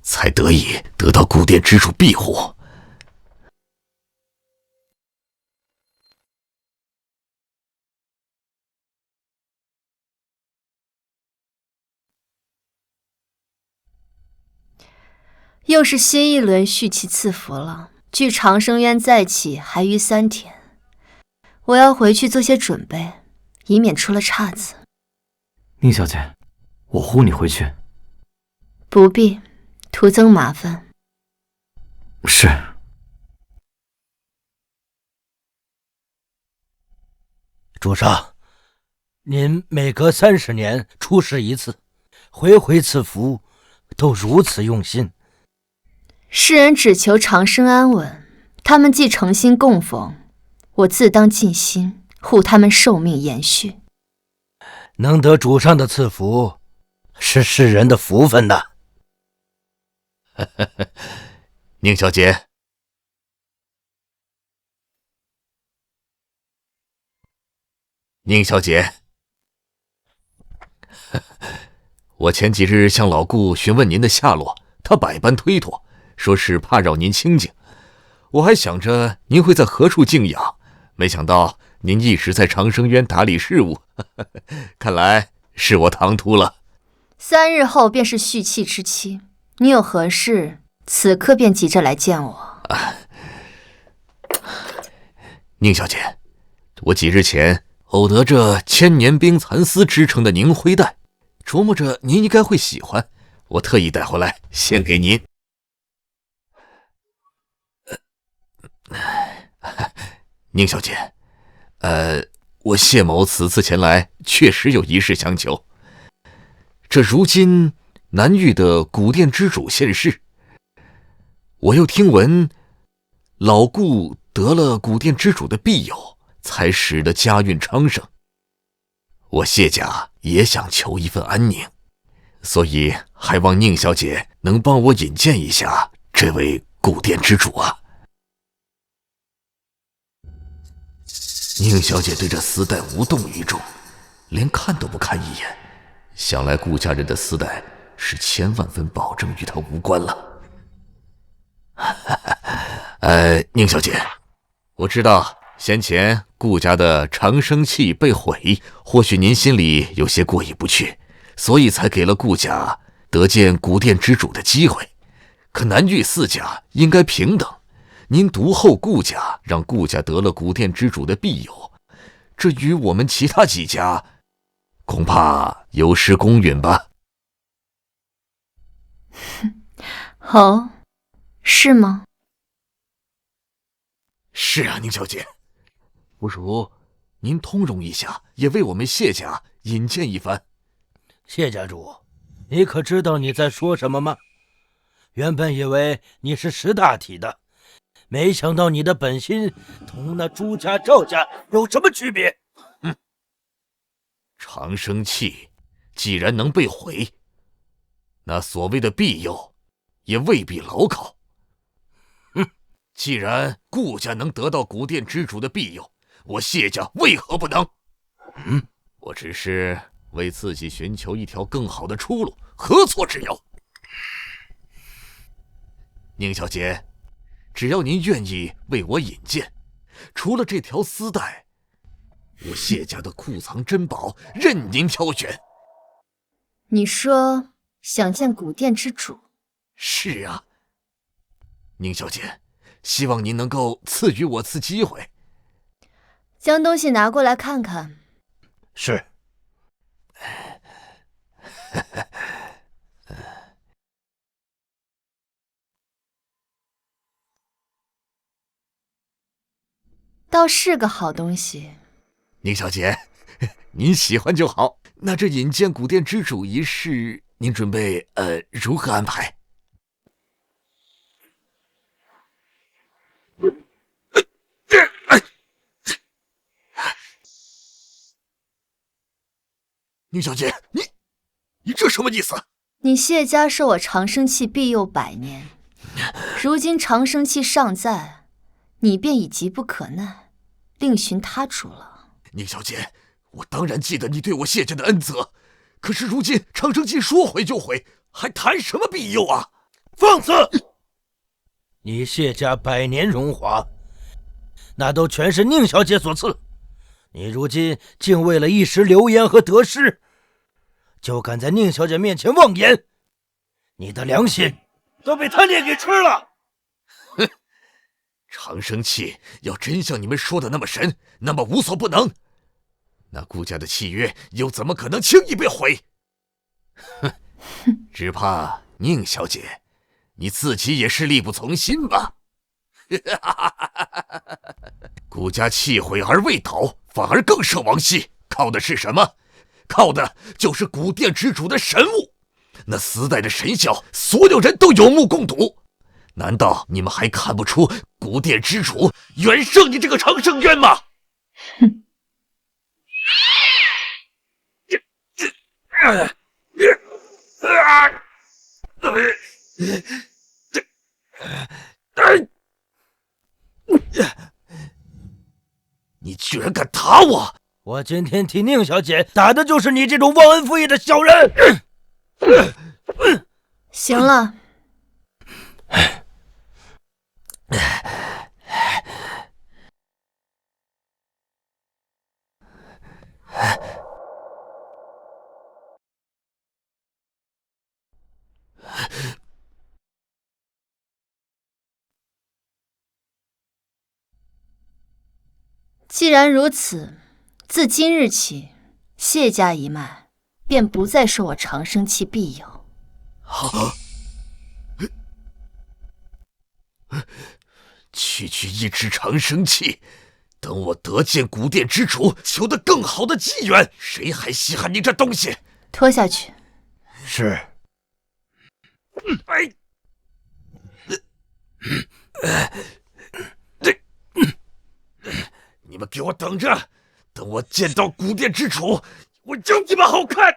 才得以得到古殿之主庇护。
又是新一轮续期赐福了，距长生渊再起还余3天，我要回去做些准备，以免出了岔子。
宁小姐，我护你回去。
不必，徒增麻烦。
是。
主上，您每隔30年出世一次，回回赐福，都如此用心。
世人只求长生安稳，他们既诚心供奉，我自当尽心护他们寿命延续。
能得主上的赐福，是世人的福分呐。
宁小姐，宁小姐，我前几日向老顾询问您的下落，他百般推脱，说是怕扰您清静。我还想着您会在何处静养，没想到您一直在长生渊打理事务，看来是我唐突了。
3日后便是续契之期，你有何事，此刻便急着来见我。
宁小姐，我几日前偶得这千年冰蚕丝织成的凝灰带，琢磨着您应该会喜欢，我特意带回来献给您。宁小姐，我谢某此次前来确实有一事相求。这如今南域的古殿之主现世，我又听闻老顾得了古殿之主的庇佑，才使得家运昌盛。我谢家也想求一份安宁，所以还望宁小姐能帮我引荐一下这位古殿之主啊。宁小姐对这丝带无动于衷，连看都不看一眼，想来顾家人的丝带是千万分保证与她无关了。宁小姐，我知道先前顾家的长生器被毁，或许您心里有些过意不去，所以才给了顾家得见古殿之主的机会。可南域4家应该平等，您独厚顾家，让顾家得了古殿之主的庇佑，这与我们其他几家恐怕有失公允吧？
哦，是吗？
是啊，宁小姐，不如您通融一下，也为我们谢家引荐一番。
谢家主，你可知道你在说什么吗？原本以为你是识大体的，没想到你的本心同那朱家、赵家有什么区别？
长生器既然能被毁，那所谓的庇佑也未必牢靠。既然顾家能得到古殿之主的庇佑，我谢家为何不能？我只是为自己寻求一条更好的出路，何错之有？宁小姐，只要您愿意为我引荐，除了这条丝带，我谢家的库藏珍宝任您挑选。
你说想见古殿之主？
是啊，宁小姐，希望您能够赐予我次机会。
将东西拿过来看看。
是。
倒是个好东西。
宁小姐，您喜欢就好。那这引荐古殿之主一事，您准备如何安排？宁小姐，你这什么意思？
你谢家受我长生器庇佑100年，如今长生器尚在，你便已急不可耐，另寻他主了。
宁小姐，我当然记得你对我谢家的恩泽，可是如今长生器说毁就毁，还谈什么庇佑啊？
放肆！你谢家100年荣华，那都全是宁小姐所赐。你如今竟为了一时流言和得失，就敢在宁小姐面前妄言，你的良心都被贪念给吃了。
哼，长生器要真像你们说的那么神，那么无所不能，那顾家的契约又怎么可能轻易被毁？哼，只怕宁小姐你自己也是力不从心吧。顾家气毁而未倒，反而更胜王熙，靠的是什么？靠的就是古殿之主的神物。那死代的神效，所有人都有目共睹。难道你们还看不出古殿之主远胜你这个长生渊吗？
哼！
你居然敢打我！
我今天替宁小姐打的就是你这种忘恩负义的小人！
行了。既然如此，自今日起，谢家一脉便不再受我长生气庇佑。
区区一支长生气，等我得见古殿之主，求得更好的机缘，谁还稀罕你这东西？
拖下去。
是。
你们给我等着，等我见到古殿之主，我就你们好看！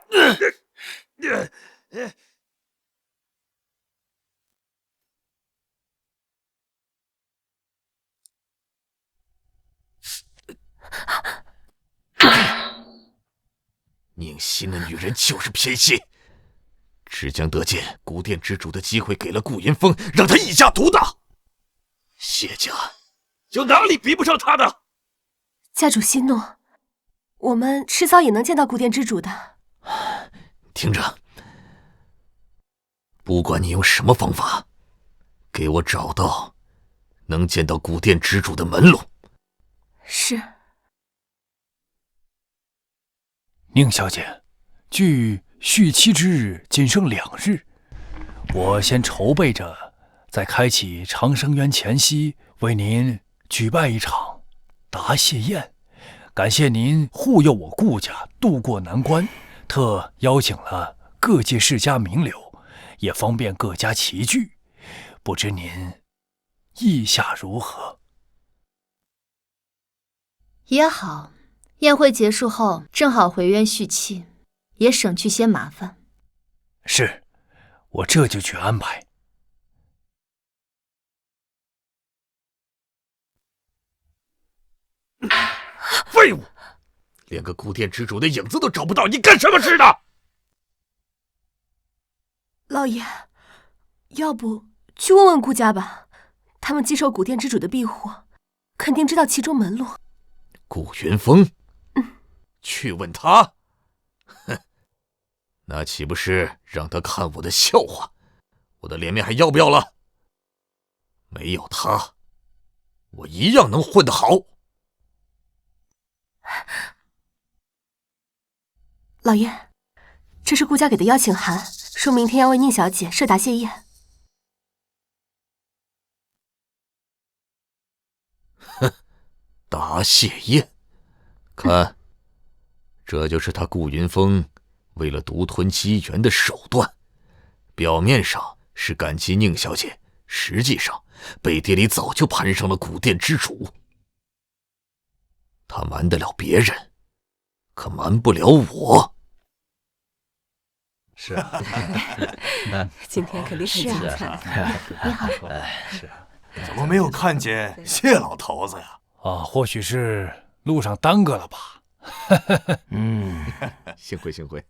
宁熙那女人就是偏心，只将得见古殿之主的机会给了顾云峰，让他一家独大。谢家有哪里比不上他的？
家主息怒，我们迟早也能见到古殿之主的。
听着，不管你用什么方法，给我找到能见到古殿之主的门路。
是。
宁小姐，距续期之日仅剩2日，我先筹备着，在开启长生渊前夕，为您举办一场答谢宴，感谢您护佑我顾家渡过难关，特邀请了各界世家名流，也方便各家齐聚，不知您意下如何？
也好。宴会结束后，正好回渊续期，也省去些麻烦。
是，我这就去安排。
废物，连个古殿之主的影子都找不到，你干什么吃的？
老爷，要不去问问顾家吧，他们既受古殿之主的庇护，肯定知道其中门路。
顾云峰。去问他，哼，那岂不是让他看我的笑话？我的脸面还要不要了？没有他，我一样能混得好。
老爷，这是顾家给的邀请函，说明天要为宁小姐设答谢宴。
哼，答谢宴，看。这就是他顾云峰为了独吞机缘的手段，表面上是感激宁小姐，实际上背地里早就攀上了古殿之主。他瞒得了别人，可瞒不了我。
是，
今天肯定很精彩。
你好，
是，怎么没有看见谢老头子呀？
啊，或许是路上耽搁了吧。
幸会幸会。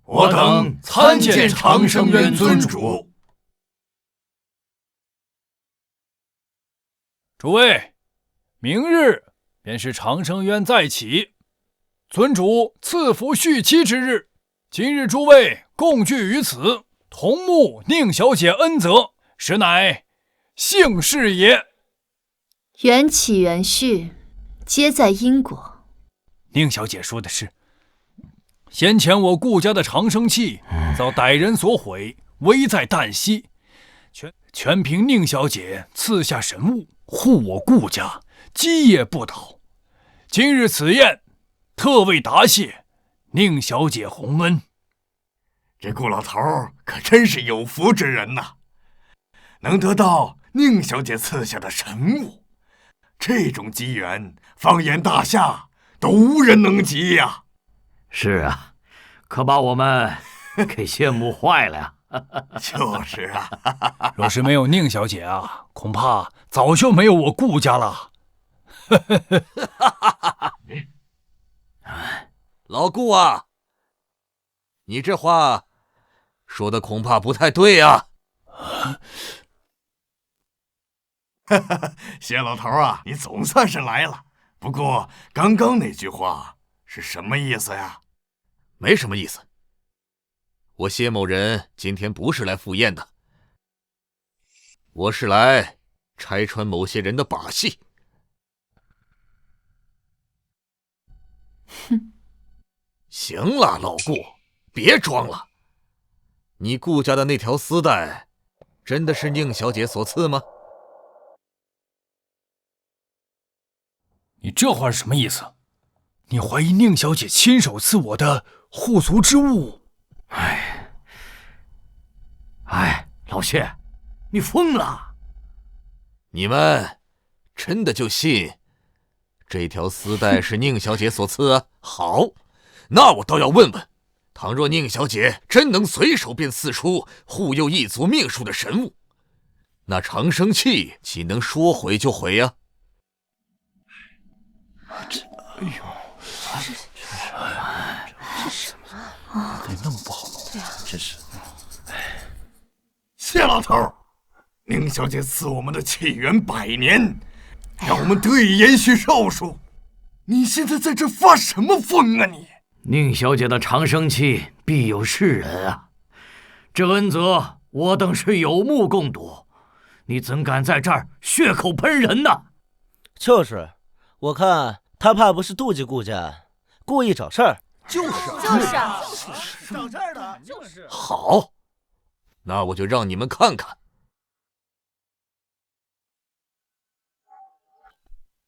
我等参见长生渊尊主。
诸位，明日便是长生渊再起，尊主赐福续期之日。今日诸位共聚于此，同沐宁小姐恩泽，实乃幸事也。
缘起缘续，皆在因果。
宁小姐说的是，先前我顾家的长生器遭歹人所毁，危在旦夕，全凭宁小姐赐下神物，护我顾家，基业不倒。今日此宴，特为答谢宁小姐洪恩。
这顾老头可真是有福之人呐，能得到宁小姐赐下的神物，这种机缘，放眼大夏都无人能及呀。
是啊，可把我们给羡慕坏了呀。
就是啊，
若是没有宁小姐啊，恐怕早就没有我顾家了。
老顾啊，你这话说的恐怕不太对啊。
谢老头啊，你总算是来了。不过刚刚那句话是什么意思呀？
没什么意思。我谢某人今天不是来赴宴的，我是来拆穿某些人的把戏。
哼，
行了，老顾，别装了。你顾家的那条丝带，真的是宁小姐所赐吗？
你这话是什么意思？你怀疑宁小姐亲手赐我的护俗之物？
老谢，你疯了！
你们真的就信这条丝带是宁小姐所赐啊？好，那我倒要问问，倘若宁小姐真能随手便赐出护佑一族命数的神物，那长生器岂能说毁就毁呀？
怎么那么不好弄？真是。
谢老头，宁小姐赐我们的气元100年，让我们得以延续寿数。你现在在这发什么疯啊你？
宁小姐的长生器必有是人啊，这恩泽我等是有目共睹，你怎敢在这儿血口喷人呢？
就是，我看他怕不是妒忌顾家，故意找事儿。
就是
找事儿的，就是。
好，那我就让你们看看。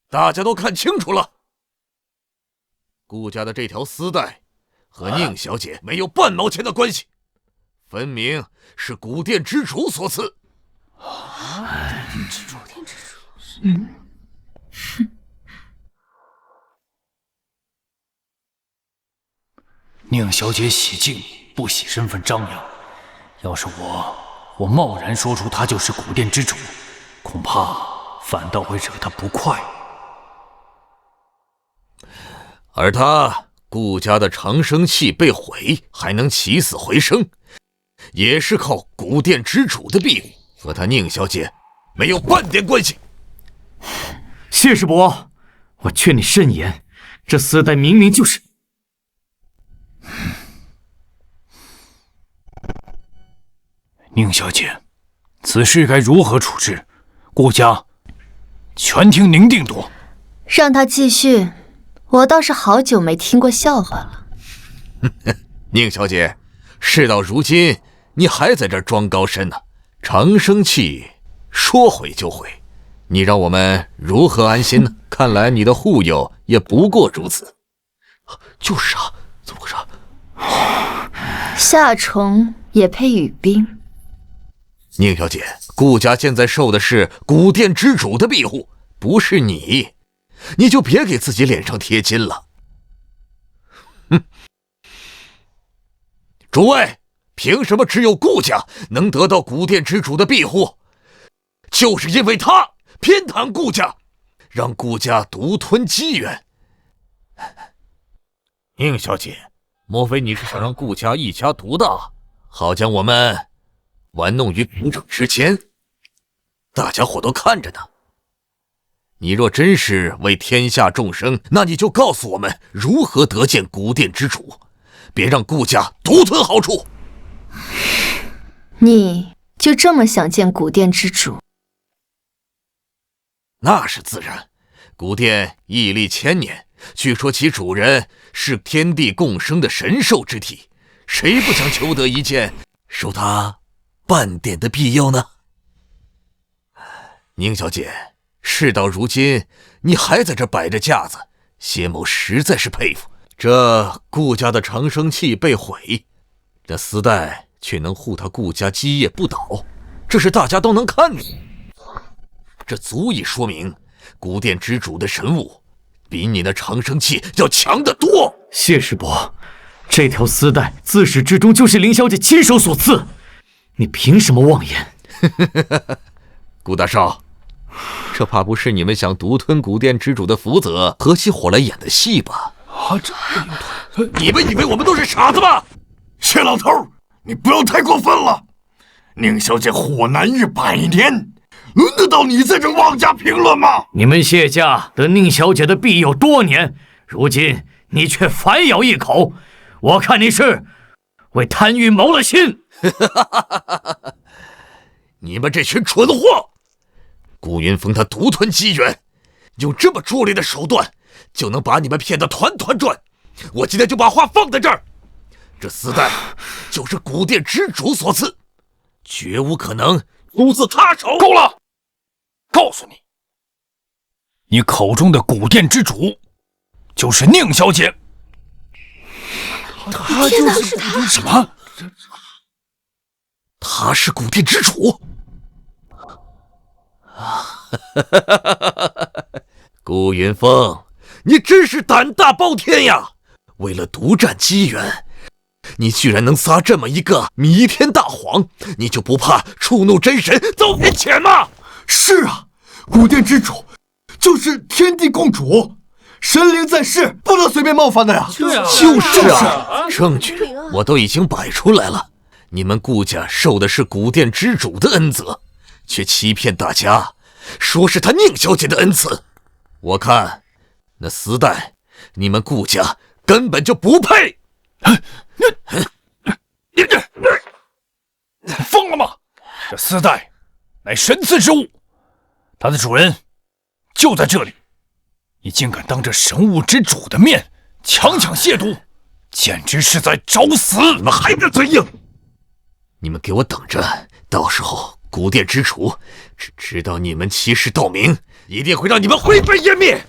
大家都看清楚了，顾家的这条丝带和宁小姐没有半毛钱的关系，分明是古殿之主所赐。
宁小姐喜静，不喜身份张扬。要是我贸然说出她就是古殿之主，恐怕反倒会惹她不快。
而他顾家的长生器被毁，还能起死回生，也是靠古殿之主的庇护，和他宁小姐没有半点关系。
谢师伯，我劝你慎言，这丝带明明就是……
宁小姐，此事该如何处置？顾家全听您定夺。
让他继续，我倒是好久没听过笑话了。
宁小姐，事到如今，你还在这儿装高深呢？长生器说毁就毁，你让我们如何安心呢？看来你的护佑也不过如此。就是啊，怎么回事？
夏虫也配语冰？
宁小姐，顾家现在受的是古殿之主的庇护，不是你，你就别给自己脸上贴金了。哼！诸位，凭什么只有顾家能得到古殿之主的庇护？就是因为他偏袒顾家，让顾家独吞机缘。宁小姐，莫非你是想让顾家一家独大，好将我们玩弄于股掌之间？大家伙都看着呢。你若真是为天下众生，那你就告诉我们如何得见古殿之主，别让顾家独吞好处。
你就这么想见古殿之主？
那是自然。古殿屹立千年，据说其主人是天地共生的神兽之体，谁不想求得一见，受他半点的庇佑呢？宁小姐，事到如今，你还在这摆着架子，谢某实在是佩服。这顾家的长生器被毁，这丝带却能护他顾家基业不倒，这是大家都能看的。这足以说明古殿之主的神物比你那长生器要强得多。
谢师伯，这条丝带自始至终就是林小姐亲手所赐，你凭什么妄言？
顾大少，这怕不是你们想独吞古殿之主的福泽，合起伙来演的戏吧？你们以为我们都是傻子吗？
谢老头，你不要太过分了。宁小姐火难日100年，轮得到你在这妄加评论吗？
你们谢家得宁小姐的庇佑多年，如今你却反咬一口，我看你是为贪欲谋了心。
你们这群蠢货！顾云峰他独吞机缘，用这么拙劣的手段就能把你们骗得团团转。我今天就把话放在这儿，这丝带就是古殿之主所赐，绝无可能出自他手。
够了！告诉你，你口中的古殿之主就是宁小姐。
他就是他？
什么？
他是古殿之主？顾云峰，你真是胆大包天呀！为了独占机缘，你居然能撒这么一个弥天大谎，你就不怕触怒真神遭天谴吗？
是啊，古殿之主就是天地共主，神灵在世，不能随便冒犯的呀。
就是啊，证据我都已经摆出来了。你们顾家受的是古殿之主的恩泽，却欺骗大家，说是他宁小姐的恩赐。我看那丝带，你们顾家根本就不配。
你疯了吗？这丝带乃神赐之物，它的主人就在这里，你竟敢当着神物之主的面强亵渎，简直是在找死！
你们还敢嘴硬？你们给我等着，到时候古殿之主知道你们欺世盗名，一定会让你们灰飞烟灭。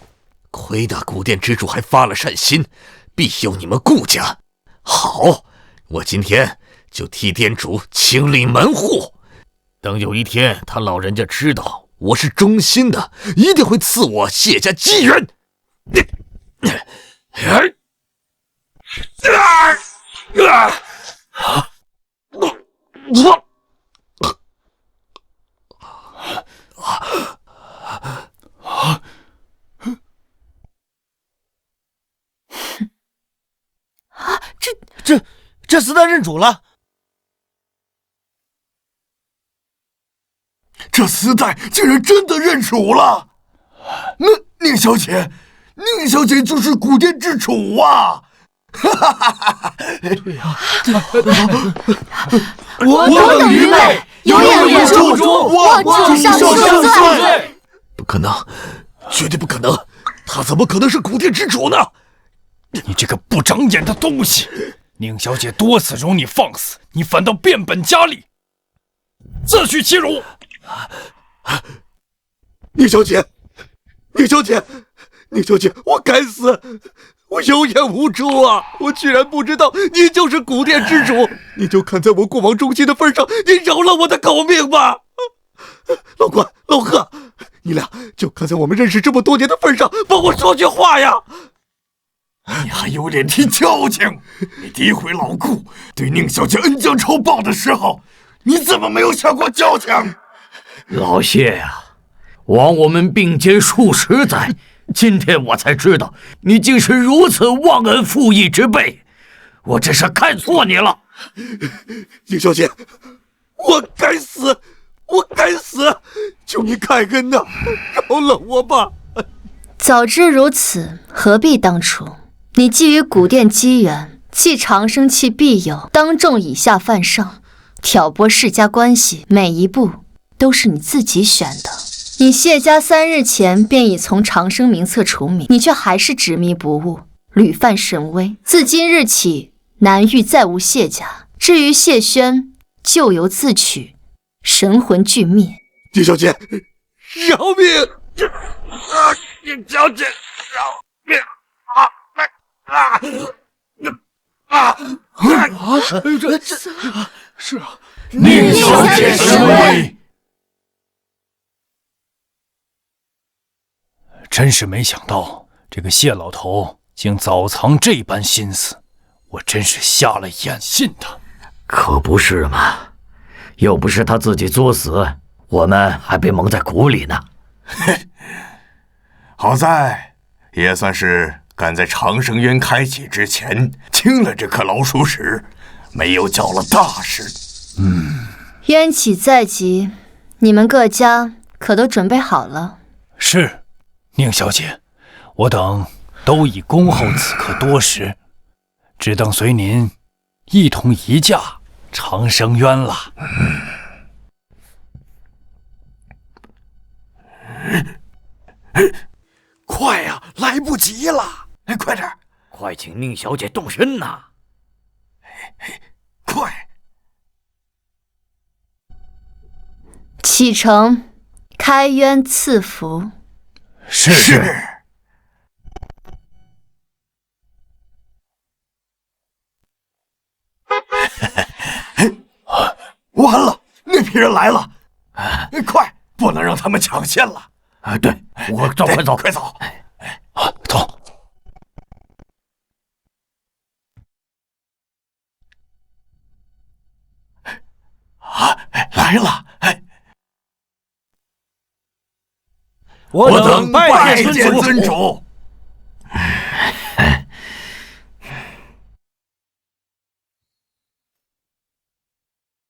亏得古殿之主还发了善心，庇佑你们顾家。好，我今天就替店主清理门户。等有一天他老人家知道我是忠心的，一定会赐我谢家机缘。
这丝带认主了。
这丝带竟然真的认主了！那宁小姐，宁小姐就是古殿之主啊！
对呀，我等愚昧，有眼无珠，望主上罪。
不可能，绝对不可能！他怎么可能是古殿之主呢？
你这个不长眼的东西！宁小姐多次容你放肆，你反倒变本加厉，自取其辱！
宁小姐，宁小姐，宁小姐，我该死！我有眼无珠啊！我居然不知道你就是古殿之主！你就看在我过往忠心的份上，你饶了我的狗命吧！老关、老贺，你俩就看在我们认识这么多年的份上，帮我说句话呀！
你还有脸提交情？你诋毁老顾，对宁小姐恩将仇报的时候，你怎么没有想过交情？
老谢呀，枉我们并肩数十载，今天我才知道你竟是如此忘恩负义之辈，我真是看错你了。
宁小姐，我该死，我该死！求你开恩呐，饶了我吧！
早知如此，何必当初？你觊觎古殿机缘，弃长生器必有，当众以下犯上，挑拨世家关系，每一步都是你自己选的。你谢家3日前便已从长生名册除名，你却还是执迷不悟，屡犯神威。自今日起，南域再无谢家。至于谢轩，咎由自取，神魂俱灭。
宁小姐，饶命！宁小姐，饶命！
是啊，
宁小姐神威。真是没想到，这个谢老头竟早藏这般心思，我真是瞎了眼，信他。
可不是嘛，又不是他自己作死，我们还被蒙在鼓里呢。
好在也算是赶在长生渊开启之前清了这颗老鼠屎，没有搅了大事。
渊起在即，你们各家可都准备好了？
是，宁小姐，我等都已恭候此刻多时，只等随您一同移驾长生渊了。
快呀，来不及了！
快点，
快请宁小姐动身呐！
快！
启程，开渊赐福。
是。
完了，那批人来了！快，不能让他们抢先了。
对，我走，快走，
快走！
走。
来了！
我
等拜见尊主。